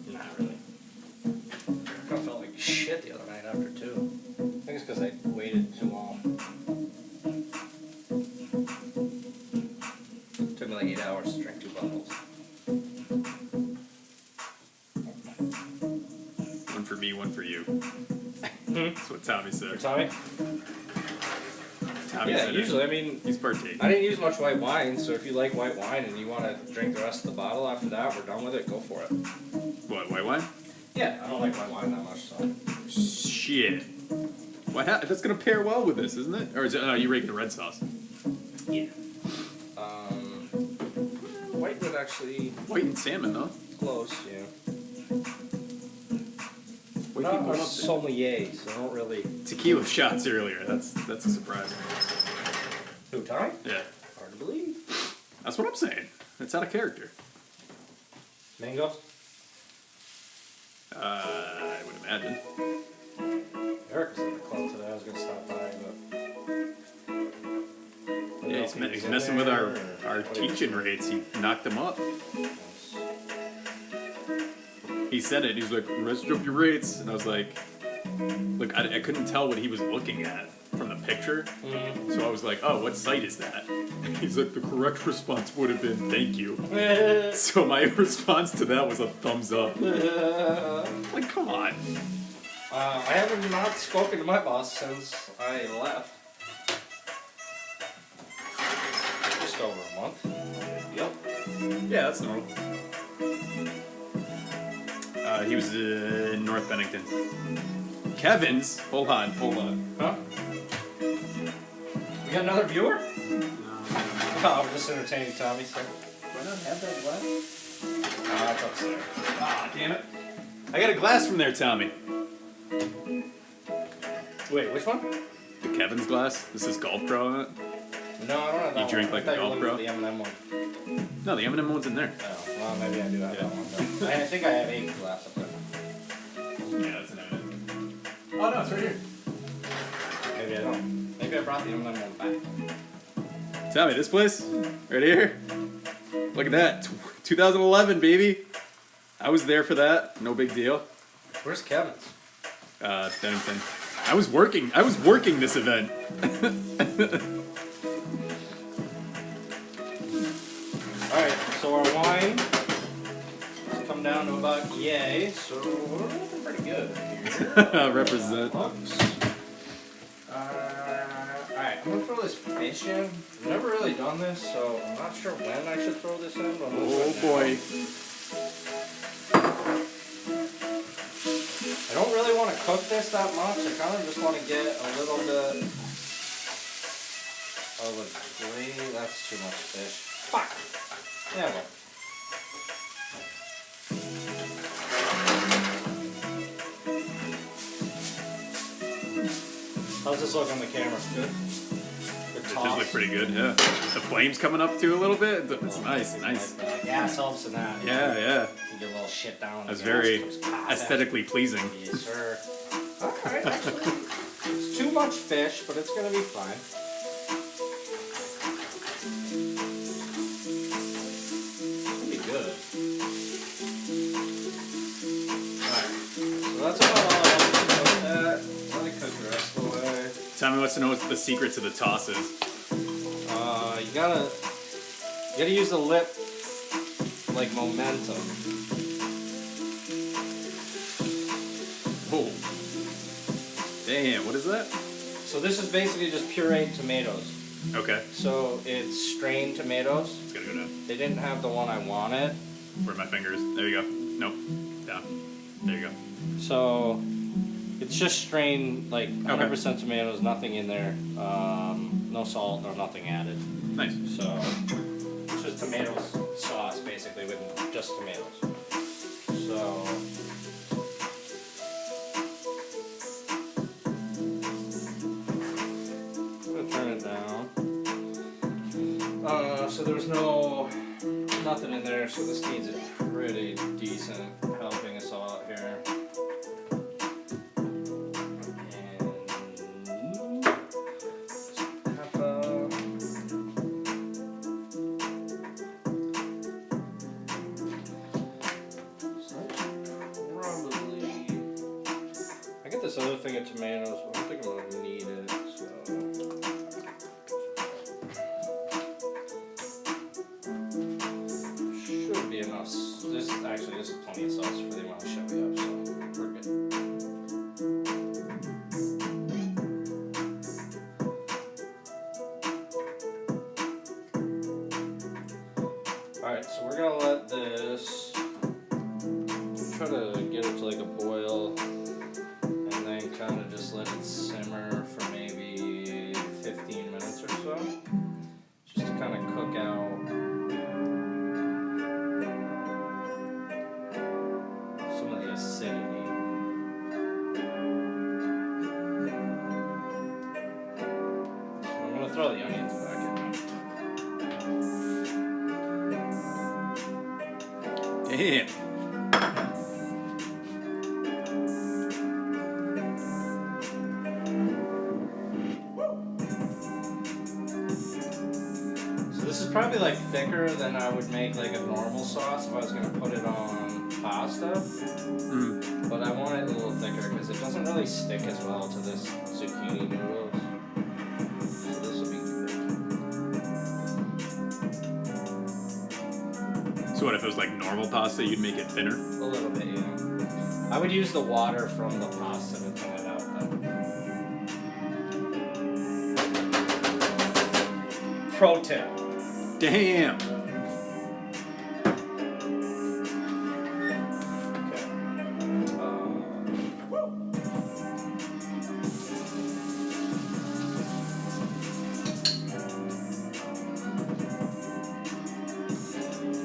Not really. I kind of felt like shit the other night after two. I think it's because I waited too long. It took me like 8 hours to drink 2 bottles. One for me, one for you. That's what Tommy For said. Tommy? Tommy Yeah, said usually, it. I mean, He's partaking. I didn't use much white wine, so if you like white wine and you want to drink the rest of the bottle after that, we're done with it, go for it. What, white wine? Yeah, I don't like white wine that much, so. Shit. What that's gonna pair well with this, isn't it? Or is it, you raking a red sauce? Yeah. White would actually White and salmon, though. close, yeah. White Not people a love sommelier, so I don't really. tequila shots earlier. That's a surprise. Who, Tommy? Yeah. Hard to believe. That's what I'm saying. It's out of character. Mango? I would imagine. Eric was at the club today. I was gonna stop by, but. Yeah, he's messing with our teaching rates. He knocked them up. He said it. He's like, "Rest up your rates," and I was like, "Look, I couldn't tell what he was looking at from the picture, so I was like, oh, what site is that?" He's like, "The correct response would have been thank you." So my response to that was a thumbs up. Like, come on. I haven't not spoken to my boss since I left. Just over a month. Yep. Yeah, that's normal. He was in North Bennington. Kevin's? Hold on. Huh? We got another viewer? Oh, we're just entertaining Tommy, so. Why not have that glass? That's upstairs. Ah, damn it. I got a glass from there, Tommy. Wait, which one? The Kevin's glass? This is Golf Pro on it? No, I don't have that You drink one. like I the thought you Golf were Pro? looking at the M&M one. No, the M&M one's in there. Oh, well, maybe I do have that one. But I think I have 8 glass up there. Oh no, it's right here. Maybe I don't. Maybe I brought the M&M one back. Tell me, this place? Right here? Look at that. 2011, baby. I was there for that. No big deal. Where's Kevin's? Bennington. I was working this event. Alright, so our wine has come down to about yay, so we're looking pretty good here. Represent. Alright, I'm gonna throw this fish in. I've never really done this, so I'm not sure when I should throw this in, but I'm gonna do it now. Boy. I don't really want to cook this that much. I kind of just want to get a little bit of a gravy. That's too much fish. Fuck. Yeah, well. How's this look on the camera? Good? It does look pretty good, yeah. The flame's coming up too a little bit. It's nice, nice. Like gas helps in that. Yeah, yeah. You get a little shit down. That's very aesthetically pleasing. Yes, sir. Alright, actually, it's too much fish, but it's gonna be fine. It'll be good. Alright, so that's about all I want to do with that. Let it cook the rest of the way. Tell me what's to know what the secret to the toss is. You gotta use the lip like momentum. Oh. Damn, what is that? So this is basically just pureed tomatoes. Okay. So it's strained tomatoes. It's gonna go down. They didn't have the one I wanted. Where are my fingers? There you go. Nope. Down. There you go. So it's just strained, like 100% tomatoes, nothing in there. No salt or nothing added. Nice. So it's just tomato sauce basically with just tomatoes. So I'm gonna turn it down. So there's nothing in there, so this needs a pretty decent helping us all out here. This other thing of tomatoes, but I don't think I'm gonna need it, so. Should be enough. This is plenty of sauce for the amount of shit we have, so we're good. Alright, so we're gonna let this try to get it to like a boil. Kind of just let it simmer for maybe 15 minutes or so, just to kind of cook out some of the acidity. So I'm going to throw the onions back in. Damn. Probably like thicker than I would make like a normal sauce if I was gonna put it on pasta. But I want it a little thicker because it doesn't really stick as well to this zucchini noodles. So this will be good. So what if it was like normal pasta, you'd make it thinner? A little bit, yeah. I would use the water from the pasta to thin it out though. Pro tip. Damn. Okay.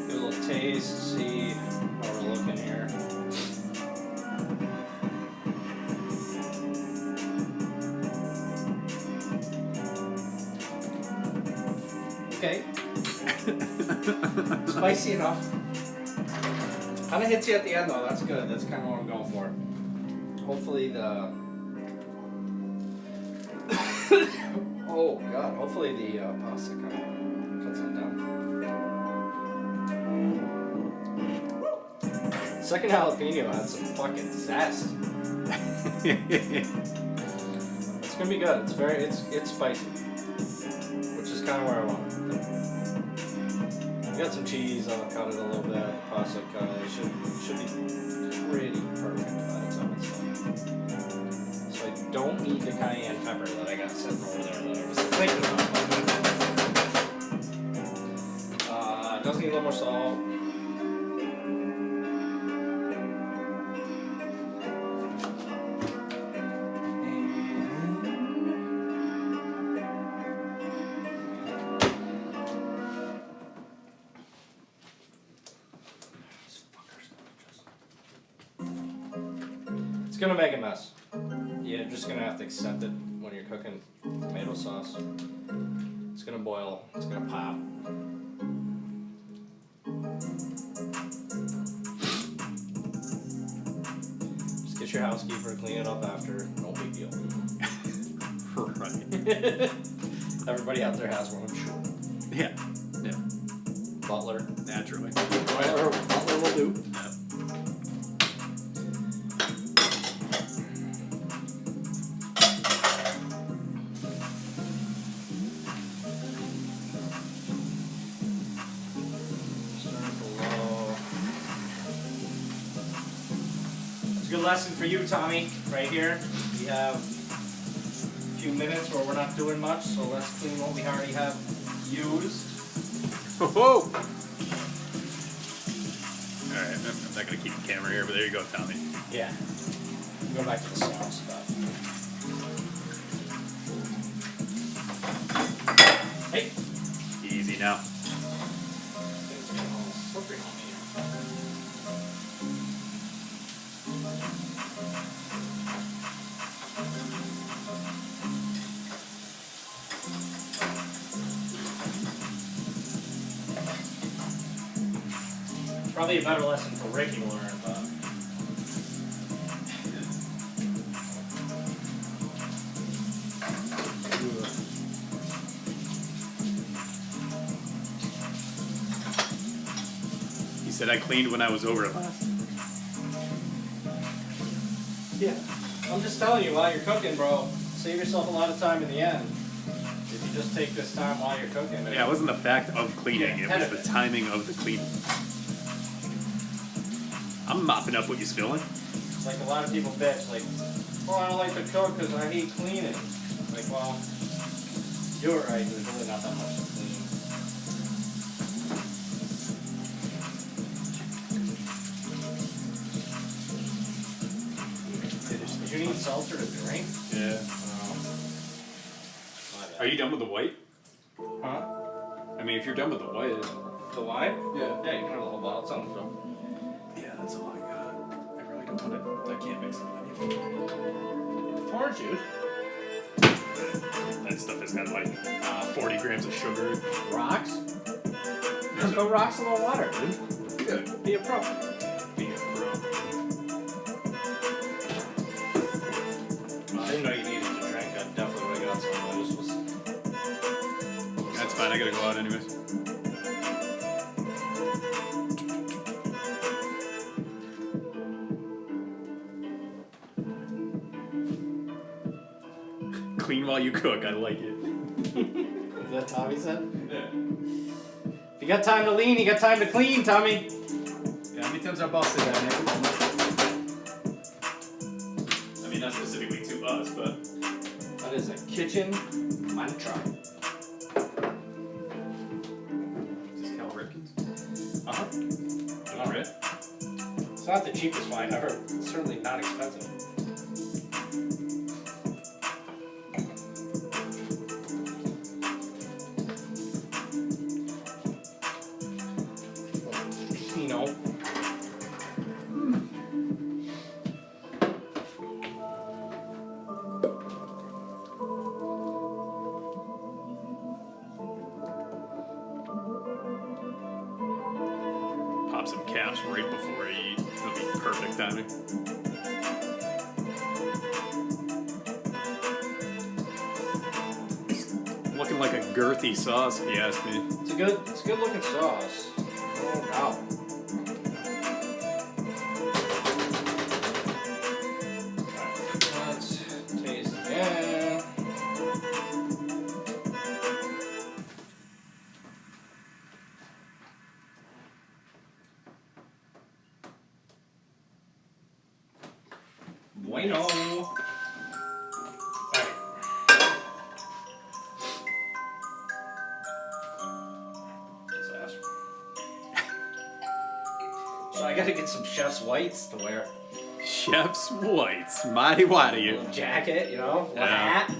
Give a little taste, see how we're looking here. Okay. Spicy enough. Kind of hits you at the end though. That's good. That's kind of what I'm going for. Hopefully the Oh god, hopefully the pasta kind of cuts it down. Second jalapeno had some fucking zest. It's gonna be good. It's spicy, which is kind of where I want it. I got some cheese. I'll cut it a little bit. Pasta cut it should be pretty perfect by the time it's done. So I don't need the cayenne pepper that I got sitting over there that I was thinking about. It does need a little more salt. It's gonna make a mess. You're just gonna have to accept it when you're cooking tomato sauce. It's gonna boil, it's gonna pop. Just get your housekeeper to clean it up after, no big deal. Right. Everybody out there has one, I'm sure. Yeah. Yeah. Butler. Naturally. Whatever butler will do. Yeah. Lesson for you, Tommy, right here. We have a few minutes where we're not doing much, so let's clean what we already have used. Whoa! Alright, I'm not going to keep the camera here, but there you go, Tommy. Yeah. Go back to the sauce stuff. Hey! Easy now. Things are getting all slippery on me. Probably a better lesson for Ricky to learn, but... He said I cleaned when I was over last. Yeah. I'm just telling you, while you're cooking, bro, save yourself a lot of time in the end. If you just take this time while you're cooking. Yeah, it wasn't the fact of cleaning, Yeah, it was the timing of the cleaning. I'm mopping up what you're spilling. It's like a lot of people bitch, like, oh, I don't like to cook because I hate cleaning. Like, well, you're right, there's really not that much to clean. Did you need seltzer to drink? Yeah. My bad. Are you done with the white? Huh? I mean, if you're done with the white... The wine? Yeah. Yeah, you can have the whole bottle. It's on the floor. Yeah, that's all I got. I really don't want to... I can't mix it with anything. Orange juice. That stuff has got like 40 grams of sugar. Rocks? Just go rocks in a little water, dude. Good. Be a pro. Be a pro. I didn't know you needed to drink. I definitely would have got some. I just was... That's fine, I gotta go out anyways. Clean while you cook, I like it. Is that Tommy said? Yeah. If you got time to lean, you got time to clean, Tommy. Yeah, how many times our boss said that, Nick? I mean, not specifically to us, but... That is a kitchen mantra. Is this Cal Ripkins? Uh-huh. All right. It's not the cheapest wine ever. It's certainly not expensive. You know. Pop some caps right before you eat. It'll be perfect timing. looking like a girthy sauce, if you ask me. It's a good looking sauce. Oh wow. Let's taste again. Bueno. Alright. So I gotta get some chef's whites to wear. Chef's whites. Mighty white of A you. little jacket, you know? A Yeah. hat.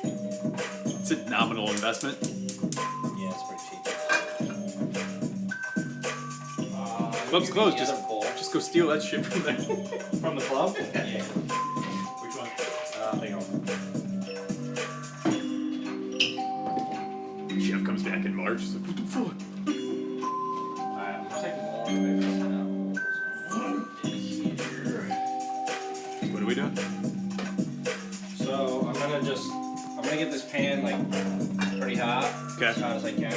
It's a nominal investment. Yeah, it's pretty cheap. Club's closed. The other bowl. Just go steal that shit from there. From the club? Yeah. Which one? Hang on. Chef comes back in March. He's like, what the fuck? Alright, I'm taking more of it. What are we doing? So I'm gonna get this pan like pretty hot, Okay. as hot as I can,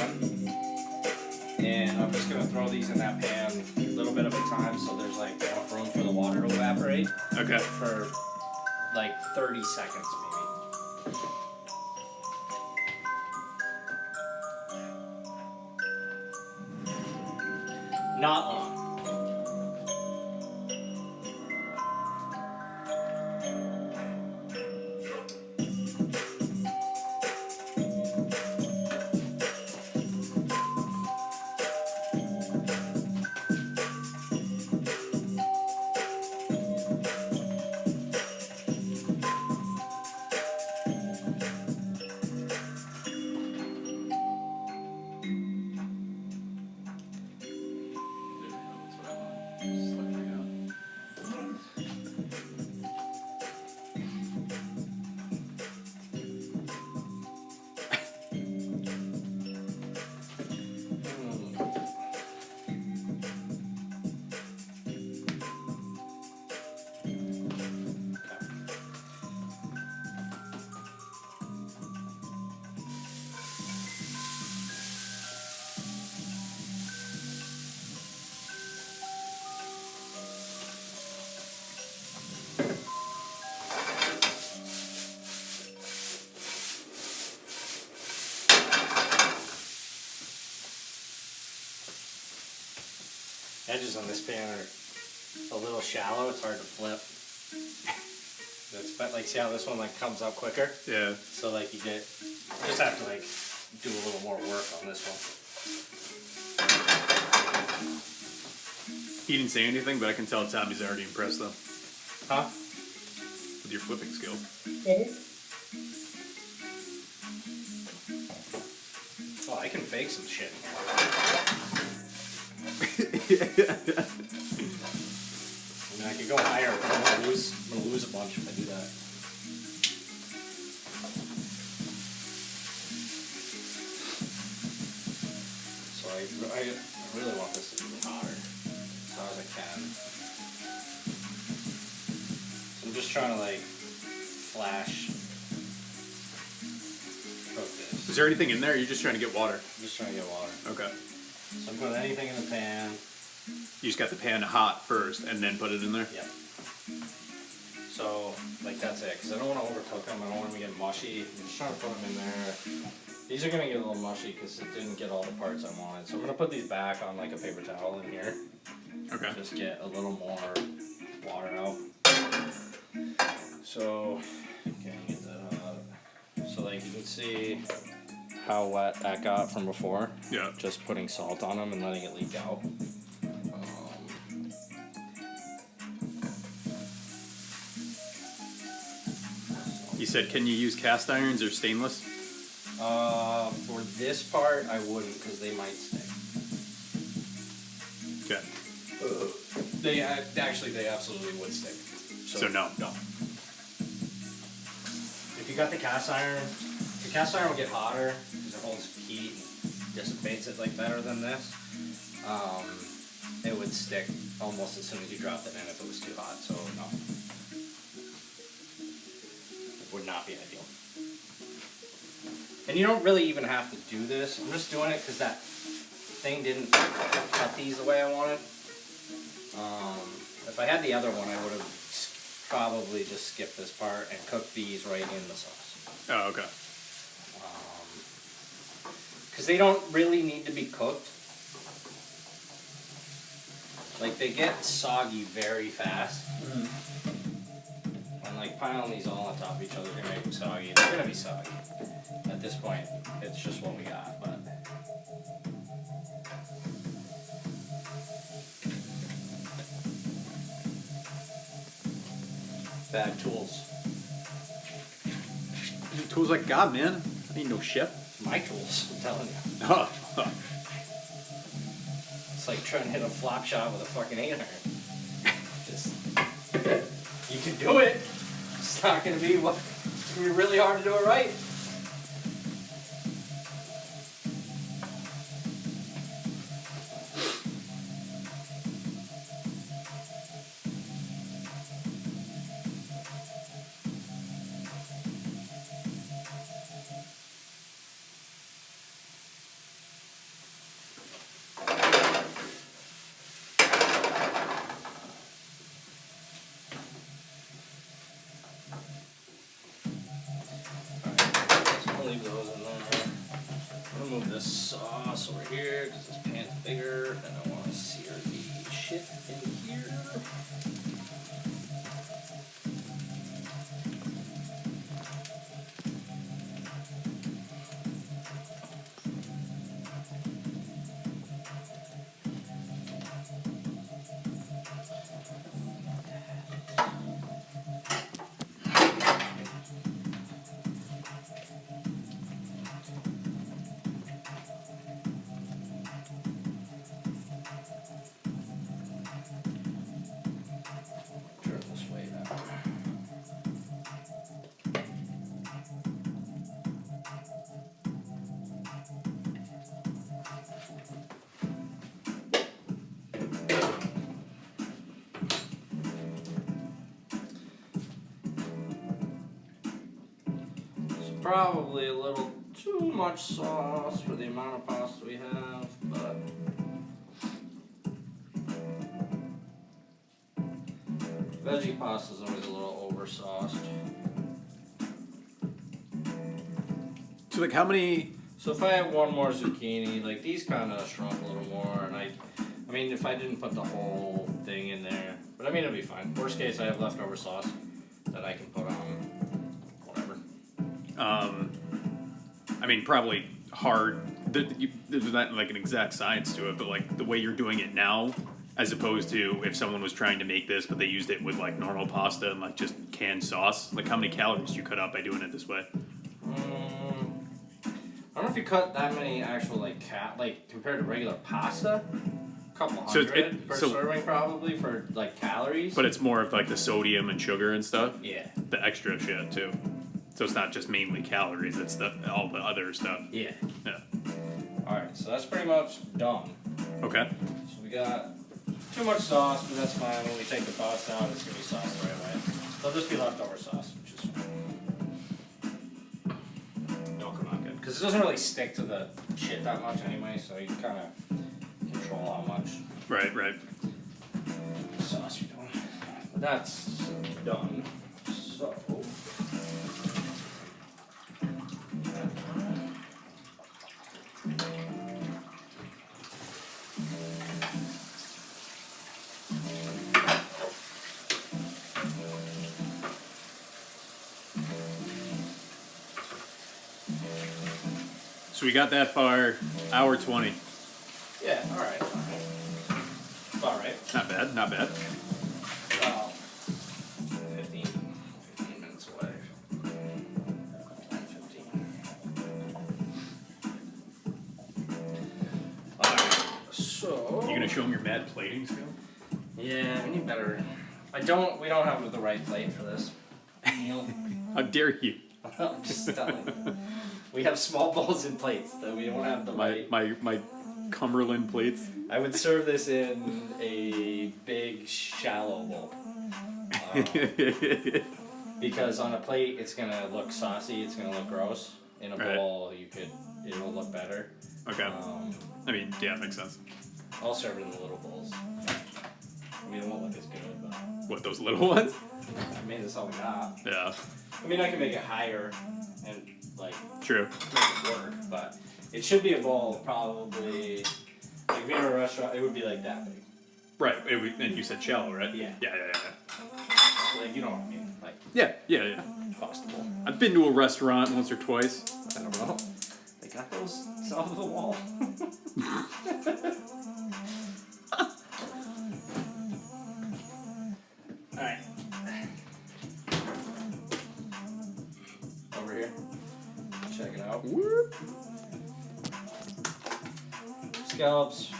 and I'm just gonna throw these in that pan a little bit of a time, so there's like enough room for the water to evaporate Okay. for like 30 seconds maybe. Not long. Edges on this pan are a little shallow. It's hard to flip. But like, see how this one like comes up quicker? Yeah. So like you just have to like do a little more work on this one. He didn't say anything, but I can tell Tommy's already impressed though. Huh? With your flipping skills. Oh, I can fake some shit. I mean, I could go higher, but I'm gonna lose a bunch if I do that. So I really want this to be hotter, as hot as I can. So I'm just trying to like flash cook this. Is there anything in there? Or are you just trying to get water? I'm just trying to get water. Okay. So I'm putting anything in the pan. You just got the pan hot first and then put it in there? Yep. So, like, that's it. Because I don't want to overcook them. I don't want them to get mushy. I'm just trying to put them in there. These are going to get a little mushy because it didn't get all the parts I wanted. So I'm going to put these back on, like, a paper towel in here. Okay. Just get a little more water out. So, okay, get that up. So, like, you can see how wet that got from before. Yeah. Just putting salt on them and letting it leak out. You said, can you use cast irons or stainless? For this part, I wouldn't because they might stick. Okay. They absolutely would stick. So no. No. If you got the cast iron will get hotter because it holds heat and dissipates it like better than this. It would stick almost as soon as you dropped it in if it was too hot. So no. Would not be ideal. And you don't really even have to do this. I'm just doing it because that thing didn't cut these the way I wanted. If I had the other one, I would have probably just skipped this part and cooked these right in the sauce. Oh, okay. Because they don't really need to be cooked. Like, they get soggy very fast. Mm-hmm. And, like, piling these all on top of each other is going to make them soggy. It's going to be soggy. At this point, it's just what we got, but... Bad tools. Tools like God, man. I ain't no chef. My tools, I'm telling you. Oh. It's like trying to hit a flop shot with a fucking 8-iron. Just, you can do it. It's not gonna be it's gonna be really hard to do it right. Leave those in there. I'm gonna move this sauce over here because this pan's bigger and I want to sear the shit in here. Turn this way now. It's probably a little too much sauce for the amount of pasta we have, but veggie pasta is always a little over-sauced. So, like, how many... So if I have one more zucchini, like these kind of shrunk a little more, and I mean, if I didn't put the whole thing in there, but I mean, it'll be fine. Worst case, I have leftover sauce that I can put on whatever. I mean, probably hard. There's not like an exact science to it, but like the way you're doing it now, as opposed to if someone was trying to make this, but they used it with like normal pasta and like just canned sauce. Like, how many calories do you cut out by doing it this way? I don't know if you cut that many actual like compared to regular pasta. A couple hundred per serving probably for like calories. But it's more of like the sodium and sugar and stuff. Yeah. The extra shit too. So it's not just mainly calories; it's all the other stuff. Yeah. Yeah. All right, so that's pretty much done. Okay. So we got too much sauce, but that's fine. When we take the pasta out, it's gonna be sauce the right way. So it'll just be leftover sauce, which is fine. It'll come out good because it doesn't really stick to the shit that much anyway. So you can kind of control how much. Right. Sauce you're doing. But that's done. So. So we got that far, hour 20. Yeah, alright. Alright. Not bad. Well, 15 minutes away. 15. Alright, so... You gonna show them your mad plating skill? Yeah, we need better... we don't have the right plate for this. Neil. How dare you? I'm just telling you. We have small bowls and plates, that we don't have the right... My Cumberland plates. I would serve this in a big, shallow bowl. Because on a plate, it's going to look saucy, it's going to look gross. in a bowl, it'll look better. Okay. I mean, yeah, makes sense. I'll serve it in the little bowls. I mean, it won't look as good, but... What, those little ones? I mean, that's all we got. Yeah. I mean, I can make it higher and, like... True. Make it work, but it should be a bowl probably... Like, if you're in a restaurant, it would be like that big. Right, and you said shallow, right? Yeah. Yeah. Like, you know what I mean? Like... Yeah. Possible. I've been to a restaurant once or twice. I don't know. They got those south of the wall. Alright. Over here. Check it out. Whoop. Scallops.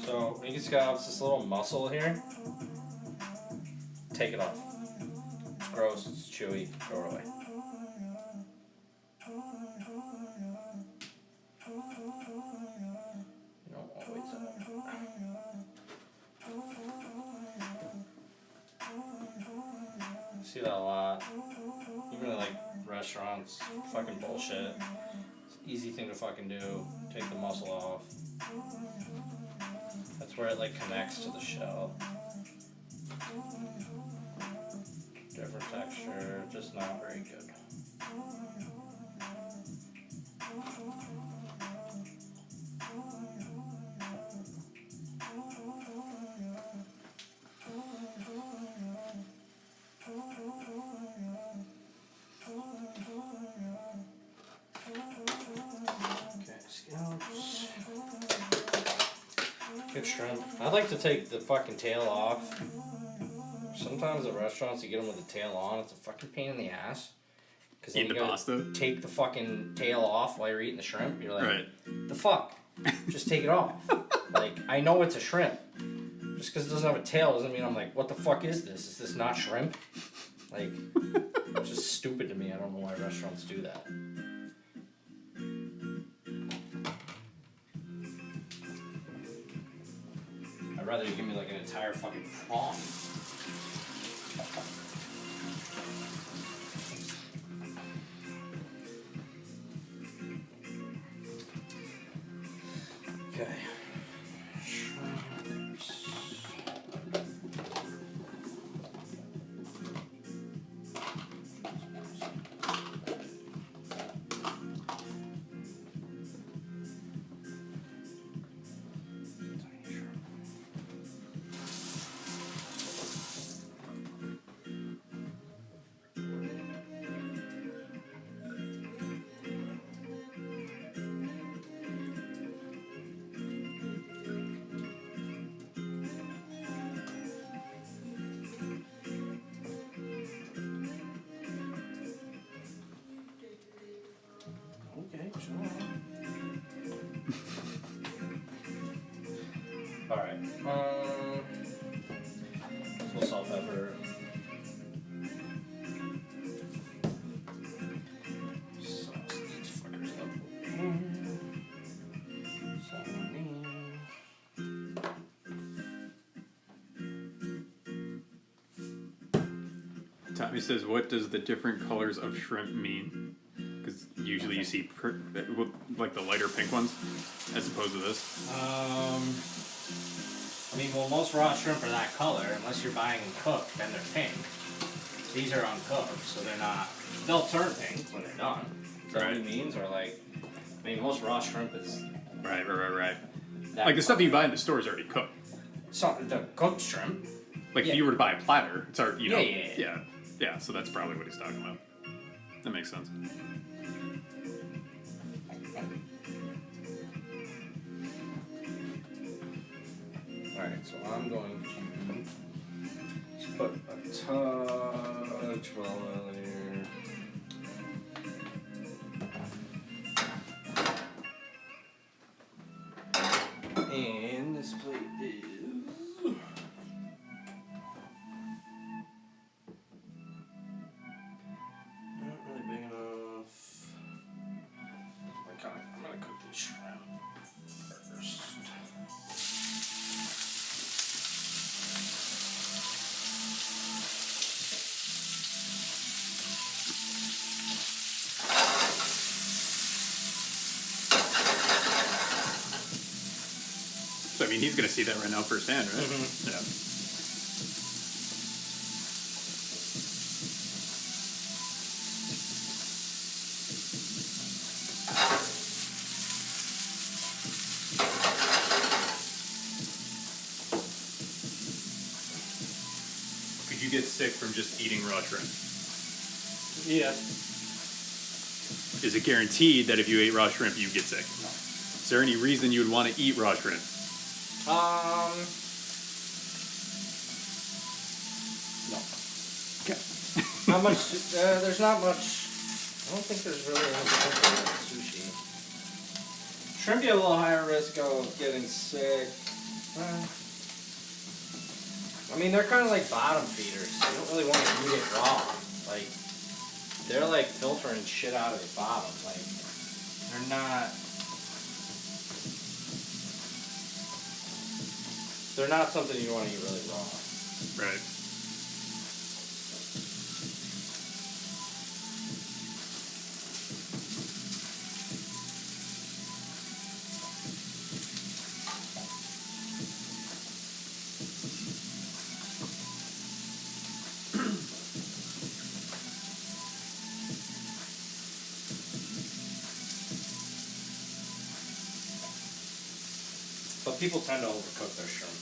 So, when you get scallops, this little muscle here, take it off. It's gross, it's chewy, throw it away. You don't always see that a lot. Even in like restaurants, fucking bullshit. It's an easy thing to fucking do. Take the muscle off. That's where it like connects to the shell. Different texture, just not very good. Okay, scallops. Good shrimp. I like to take the fucking tail off. Sometimes at restaurants you get them with the tail on. It's a fucking pain in the ass. Because then you gotta take the fucking tail off while you're eating the shrimp. You're like, right. The fuck? Just take it off. Like, I know it's a shrimp. Just because it doesn't have a tail doesn't mean I'm like, what the fuck is this? Is this not shrimp? Like, it's just stupid to me. I don't know why restaurants do that. I'd rather you give me like an entire fucking prawn. Okay. Alright, so salt, pepper. Sauce these fuckers up. Tommy says, what does the different colors of shrimp mean? Because usually you see like the lighter pink ones as opposed to this. I mean, well, most raw shrimp are that color, unless you're buying them cooked, then they're pink. These are uncooked, so they're not. They'll turn pink when they're done. Is that what it means? Or like, I mean, most raw shrimp is. Right. Like the stuff you buy in the store is already cooked. So the cooked shrimp. Like if you were to buy a platter, it's already, you know. Yeah. So that's probably what he's talking about. That makes sense. Alright, so I'm going to just put a touch of olive oil in here. And this plate is not really big enough. I'm gonna cook these shrimp first. he's gonna see that right now firsthand, right? Mm-hmm. Yeah. Could you get sick from just eating raw shrimp? Yeah. Is it guaranteed that if you ate raw shrimp, you get sick? No. Is there any reason you would want to eat raw shrimp? No. Okay. Not much. There's not much. I don't think there's really anything in sushi. Shrimp, you have a little higher risk of getting sick. I mean, they're kind of like bottom feeders. You don't really want to eat it raw. Like, they're like filtering shit out of the bottom. Like, they're not. They're not something you want to eat really raw. Right. But people tend to overcook their shrimp.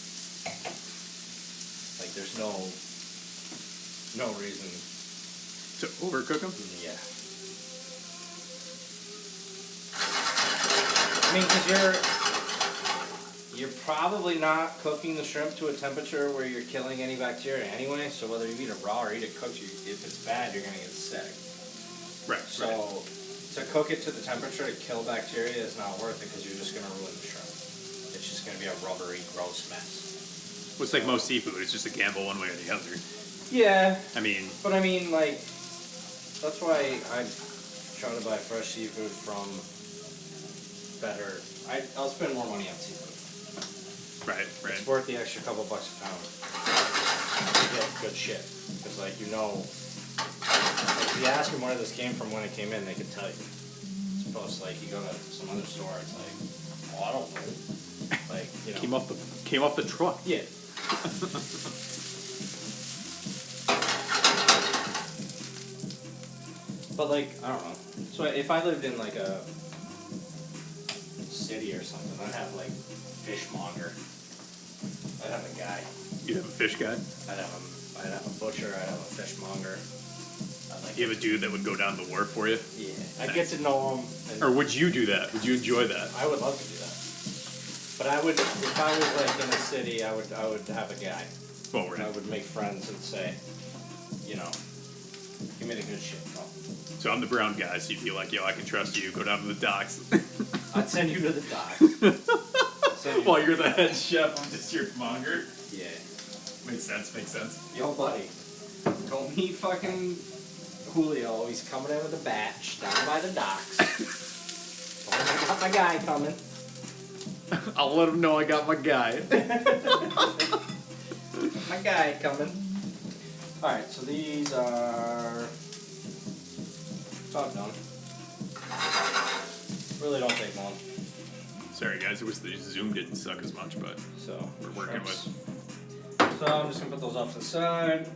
Like, there's no reason. To overcook them? Yeah. I mean, because you're probably not cooking the shrimp to a temperature where you're killing any bacteria anyway. So whether you eat it raw or eat it cooked, if it's bad, you're gonna get sick. Right. So to cook it to the temperature to kill bacteria is not worth it because you're just gonna ruin the shrimp. It's just gonna be a rubbery, gross mess. Well, it's like most seafood. It's just a gamble one way or the other. Yeah. But I mean, like, that's why I try to buy fresh seafood from better. I'll spend more money on seafood. Right. It's worth the extra couple bucks a pound. You get good shit. Because, like, you know, if you ask them where this came from when it came in, they can tell you. As opposed to, like, you go to some other store, it's like, oh, I don't know. Like, you know. Came off the truck. Yeah. But, like, I don't know. So if I lived in, like, a city or something, I'd have, like, fishmonger. I'd have a guy. You'd have a fish guy? I'd have a butcher, I'd have a fishmonger. You have a dude that would go down the wharf for you? Yeah. I'd get to know him. Or would you do that? Would you enjoy that? I would love to do that. But I would, if I was, like, in a city, I would have a guy. Well, right. I would make friends and say, you know, give me the good shit, bro. So I'm the brown guy, so you'd be like, yo, I can trust you. Go down to the docks. I'd send you to the dock. While you're the head chef, I'm just your monger. Yeah. Makes sense. Yo, buddy. Don't meet fucking Julio. He's coming in with a batch down by the docks. I got my guy coming. I'll let him know I got my guy. My guy coming. Alright, so these are about done. Really don't take long. Sorry guys, I wish the Zoom didn't suck as much, but So we're working with. So I'm just gonna put those off to the side.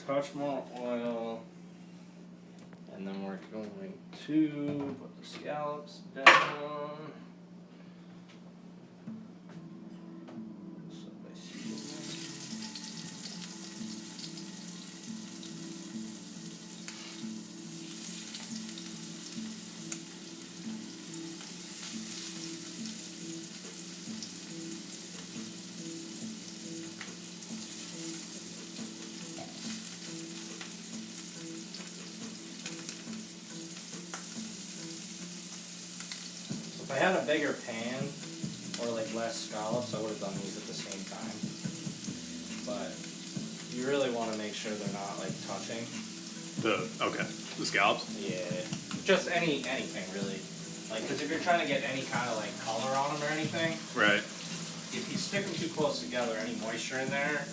Touch more oil. And then we're going to put the scallops down. If I had a bigger pan or like less scallops, I would have done these at the same time. But you really want to make sure they're not like touching. The scallops? Yeah, just anything really. Like, because if you're trying to get any kind of like color on them or anything, Right. if you stick them too close together, any moisture in there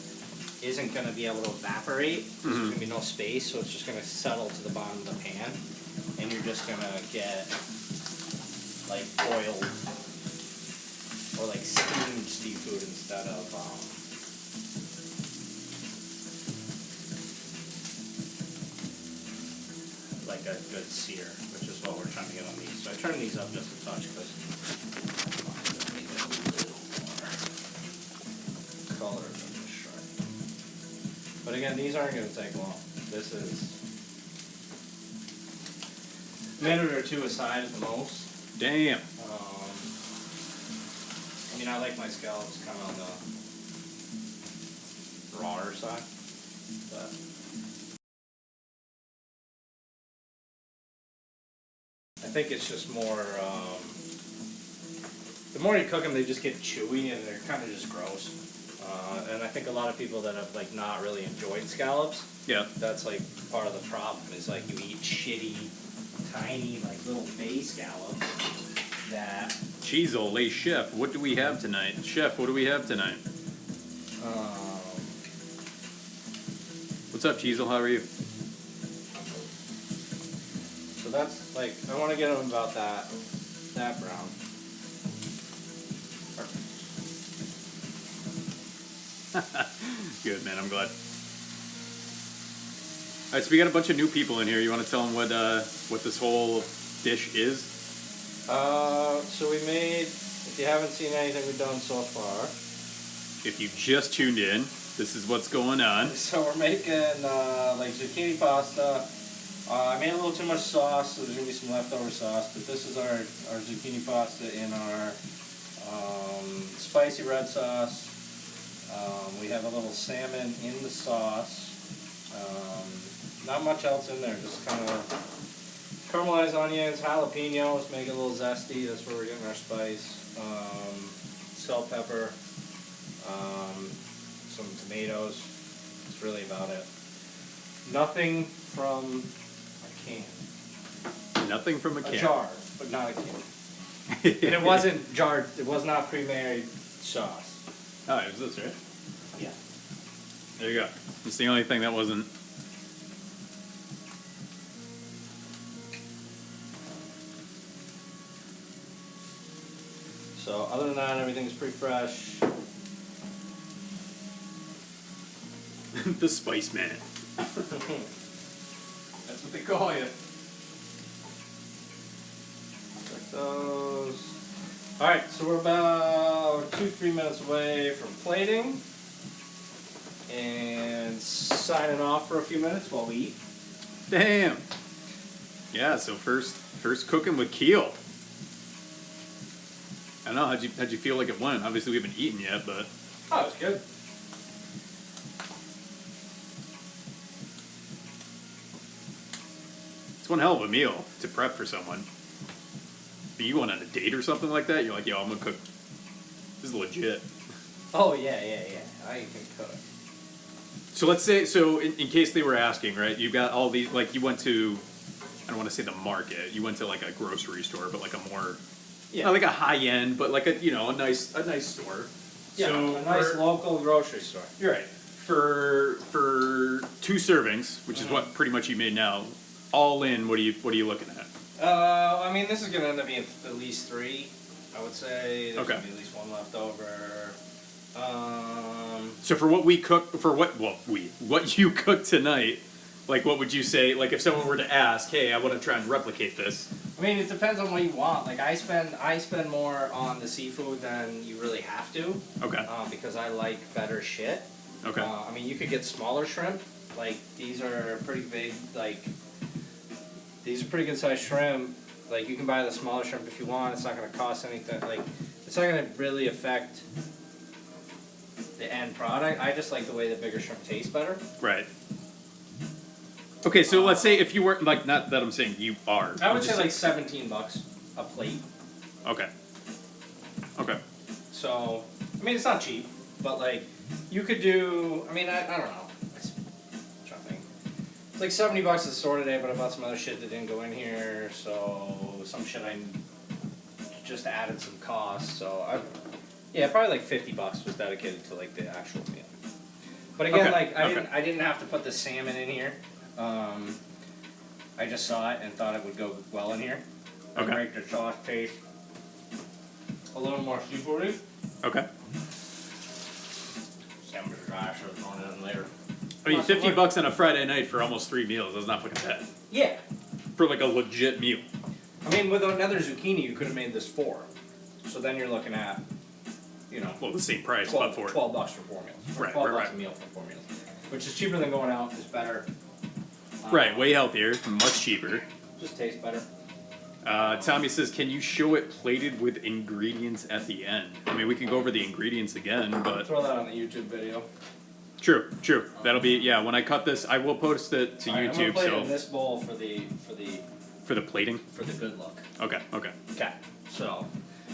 isn't going to be able to evaporate. There's going to be no space, so it's just going to settle to the bottom of the pan, and you're just going to get like boiled or like steamed seafood instead of like a good sear, which is what we're trying to get on these. So I turn these up just a touch because color than the shrimp. But again, these aren't going to take long. This is a minute or two aside at the most. Damn. I mean, I like my scallops kind of on the rawer side, but I think it's just more, the more you cook them, they just get chewy and they're kind of just gross. And I think a lot of people that have like not really enjoyed scallops, Yeah. that's like part of the problem. Is like you eat shitty, tiny, like little bay scallops that. Cheezel, lay chef. What do we have tonight? Chef, what do we have tonight? What's up, Cheezel? How are you? So that's like I want to get them about that brown. Good, man. I'm glad. All right, so we got a bunch of new people in here. You want to tell them what this whole dish is? So we made, if you haven't seen anything we've done so far. If you just tuned in, this is what's going on. So we're making like zucchini pasta. I made a little too much sauce, so there's going to be some leftover sauce. But this is our zucchini pasta in our spicy red sauce. We have a little salmon in the sauce. Not much else in there, just kind of caramelized onions, jalapeños, make it a little zesty. That's where we're getting our spice. Salt, pepper, some tomatoes. That's really about it. Nothing from a can. Nothing from a can. A jar, but not a can. And it wasn't jarred. It was not pre-made sauce. Oh, it was this, right? Yeah. There you go. It's the only thing that wasn't. So other than that, everything's pretty fresh. The Spice Man. That's what they call you. Check those. Alright, so we're about 2-3 minutes away from plating and signing off for a few minutes while we eat. Damn. Yeah. So first cooking with Kiehle. I don't know. How'd you feel like it went? Obviously, we haven't eaten yet, but. Oh, it's good. It's one hell of a meal to prep for someone. But you went on a date or something like that, you're like, yo, I'm gonna cook. This is legit. Oh, yeah. I can cook. So let's say, in case they were asking, right, you got all these, like you went to, I don't want to say the market, you went to like a grocery store, but like a more, not like a high end, but like a nice store. Yeah, so a nice local grocery store. You're right. For 2 servings, which is what pretty much you made now, all in, what are you looking at? I mean, this is going to end up being at least 3, I would say. There's going to be at least 1 left over. So for what we cook, what you cooked tonight, like what would you say, like if someone were to ask, hey, I want to try and replicate this? I mean, it depends on what you want. Like I spend more on the seafood than you really have to. Okay. Because I like better shit. Okay. I mean, you could get smaller shrimp. Like these are pretty big. Like these are pretty good sized shrimp. Like you can buy the smaller shrimp if you want. It's not going to cost anything. Like it's not going to really affect the end product. I just like the way the bigger shrimp tastes better. Right. Okay, so let's say if you weren't, like, not that I'm saying you are. I would say like $17 a plate. Okay. Okay. So, I mean, it's not cheap, but like, you could do, I mean, I don't know. I'm trying to think. It's like $70 at the store today, but I bought some other shit that didn't go in here, so some shit I just added some costs, so yeah, probably like $50 was dedicated to like the actual meal. But again, like I didn't have to put the salmon in here. I just saw it and thought it would go well in here. Okay. Make the sauce taste a little more seafoody. Okay. Sandwich dry, so it's going in later. I mean, $50 on a Friday night for almost 3 meals. That's not fucking bad. Yeah. For like a legit meal. I mean, with another zucchini, you could have made this 4. So then you're looking at, you know, Well, the same price, 12, but for $12 for 4 meals. Or Right, $12 right. a meal for 4 meals. Which is cheaper than going out. It's better. Right, way healthier, much cheaper. Just tastes better. Tommy says, can you show it plated with ingredients at the end? I mean, we can go over the ingredients again, but... Throw that on the YouTube video. True. That'll be, yeah, when I cut this, I will post it to YouTube, I'm gonna plate so... it in this bowl for the plating? for the good look. Okay. Okay. So...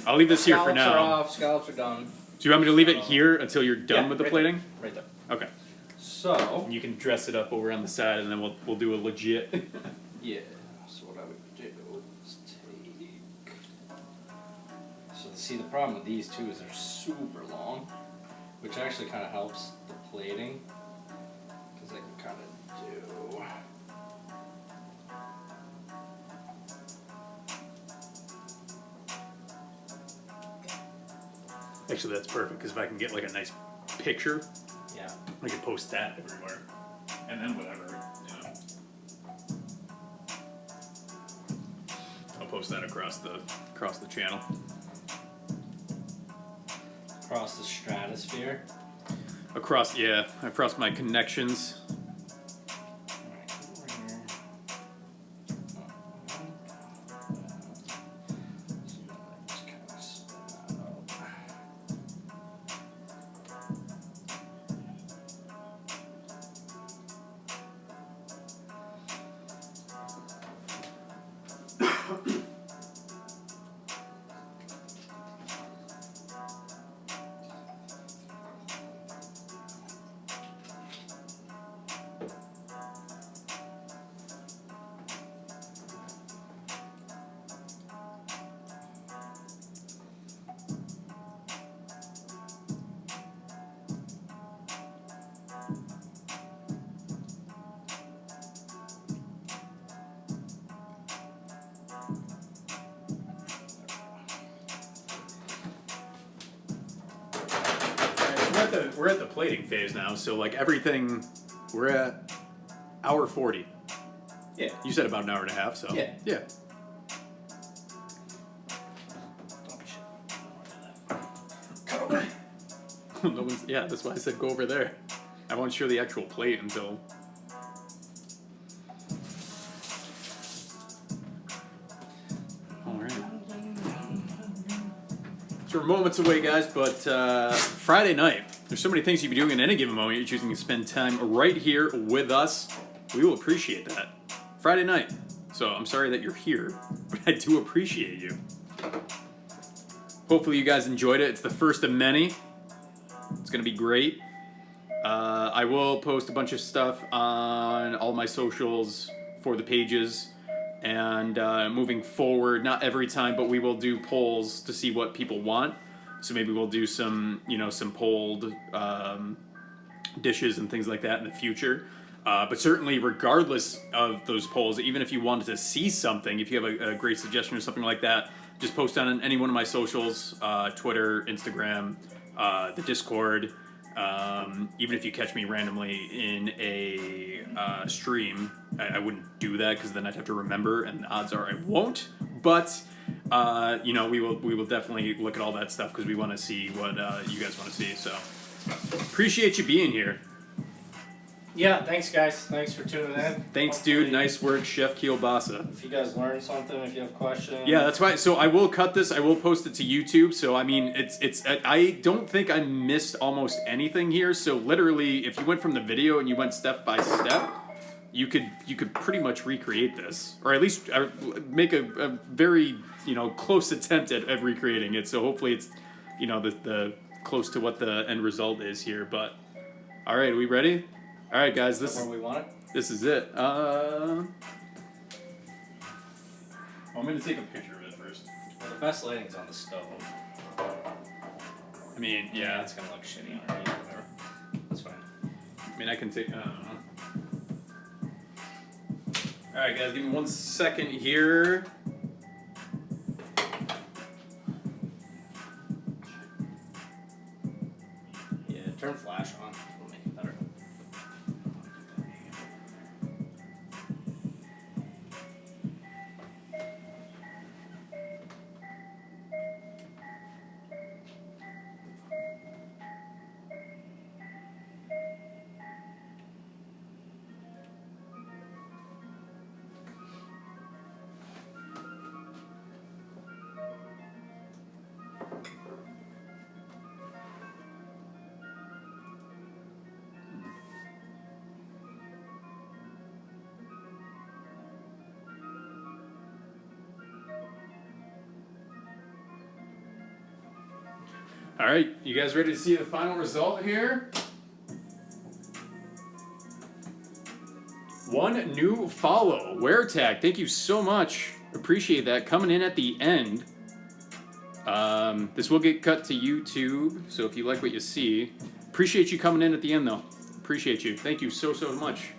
I'll leave this here for Scallops are now. off, scallops are done. Do you want me to leave it here until you're done with the right plating? There. Right there. Okay. So... You can dress it up over on the side, and then we'll do a legit... Yeah. So what I would do is take... So see, the problem with these two is they're super long, which actually kind of helps the plating, because I can kind of do... Actually, that's perfect, because if I can get like a nice picture, Yeah. I can post that everywhere. And then whatever, you know. I'll post that across the channel. Across the stratosphere. Across my connections. Alright, over here. Just kind of spin that out. We're at the plating phase now, so like everything, we're at hour 40. Yeah. You said about an hour and a half, so Yeah. yeah. Oh shit. Cut over. No one's, yeah, that's why I said go over there. I won't show the actual plate until. All right. So we're moments away, guys, but Friday night. There's so many things you can be doing in any given moment. You're choosing to spend time right here with us. We will appreciate that. Friday night. So I'm sorry that you're here, but I do appreciate you. Hopefully you guys enjoyed it. It's the first of many. It's going to be great. I will post a bunch of stuff on all my socials for the pages. And moving forward, not every time, but we will do polls to see what people want. So maybe we'll do some, some polled dishes and things like that in the future. But certainly, regardless of those polls, even if you wanted to see something, if you have a great suggestion or something like that, just post on any one of my socials, Twitter, Instagram, the Discord. Even if you catch me randomly in a stream, I wouldn't do that because then I'd have to remember, and the odds are I won't. But we will definitely look at all that stuff because we want to see what you guys want to see. So appreciate you being here. Yeah, thanks guys. Thanks for tuning in. Thanks, dude. Nice work, Chef Kielbasa. If you guys learned something, if you have questions. Yeah, that's right. So I will cut this. I will post it to YouTube. So I mean, it's. I don't think I missed almost anything here. So literally, if you went from the video and you went step by step, you could pretty much recreate this, or at least make a very close attempt at recreating it. So hopefully it's the close to what the end result is here. But all right, are we ready? All right, guys. This is where we want it. This is it. I'm gonna take a picture of it first. Well, the best lighting's on the stove. I mean, yeah. It's gonna look shitty underneath. Whatever. That's fine. I mean, I can take. All right, guys. Give me 1 second here. turn flash on. It'll make it better. All right, you guys ready to see the final result here? One new follow. Wear tag. Thank you so much. Appreciate that. Coming in at the end. This will get cut to YouTube, so if you like what you see, appreciate you coming in at the end though. Appreciate you. Thank you so much.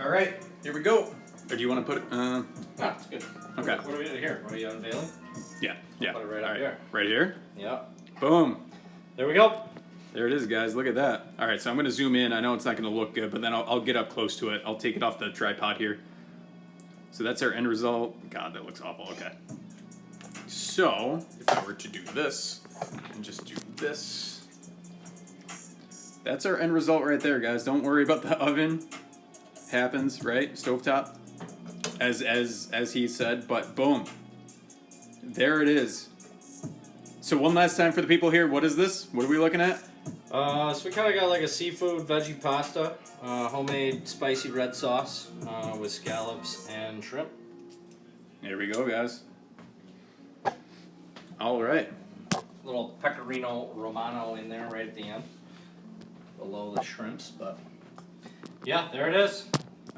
All right, here we go. Or do you want to put it? No, it's good. Okay. What are we doing here? What are you unveiling? Yeah. Put it right up here. Right here? Yeah. Boom. There we go. There it is, guys. Look at that. All right, so I'm going to zoom in. I know it's not going to look good, but then I'll get up close to it. I'll take it off the tripod here. So that's our end result. God, that looks awful. Okay. So if I were to do this and just do this, that's our end result right there, guys. Don't worry about the oven. Happens, right? Stovetop, as he said. But boom, there it is. So one last time for the people here, what is this? What are we looking at? So we kind of got like a seafood veggie pasta, homemade spicy red sauce with scallops and shrimp. Here we go, guys. All right. Little pecorino romano in there right at the end, below the shrimps. But yeah, there it is.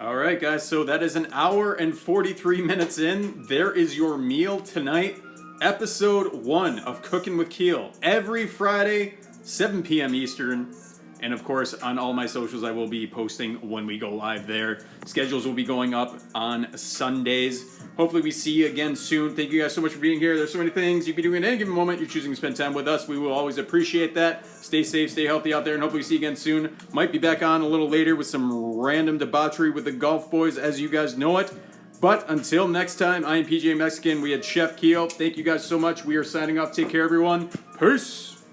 All right, guys. So that is an hour and 43 minutes in. There is your meal tonight. Episode 1 of Cooking with Kiehle. Every Friday, 7 p.m. Eastern. And of course, on all my socials, I will be posting when we go live there. Schedules will be going up on Sundays. Hopefully we see you again soon. Thank you guys so much for being here. There's so many things you can be doing at any given moment. You're choosing to spend time with us. We will always appreciate that. Stay safe, stay healthy out there, and hopefully we see you again soon. Might be back on a little later with some random debauchery with the golf boys, as you guys know it. But until next time, I am PJ Mexican. We had Chef Kiehle. Thank you guys so much. We are signing off. Take care, everyone. Peace.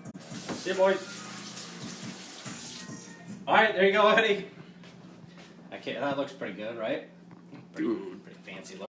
See you, boys. All right, there you go, Eddie. Okay, that looks pretty good, right? Pretty fancy look.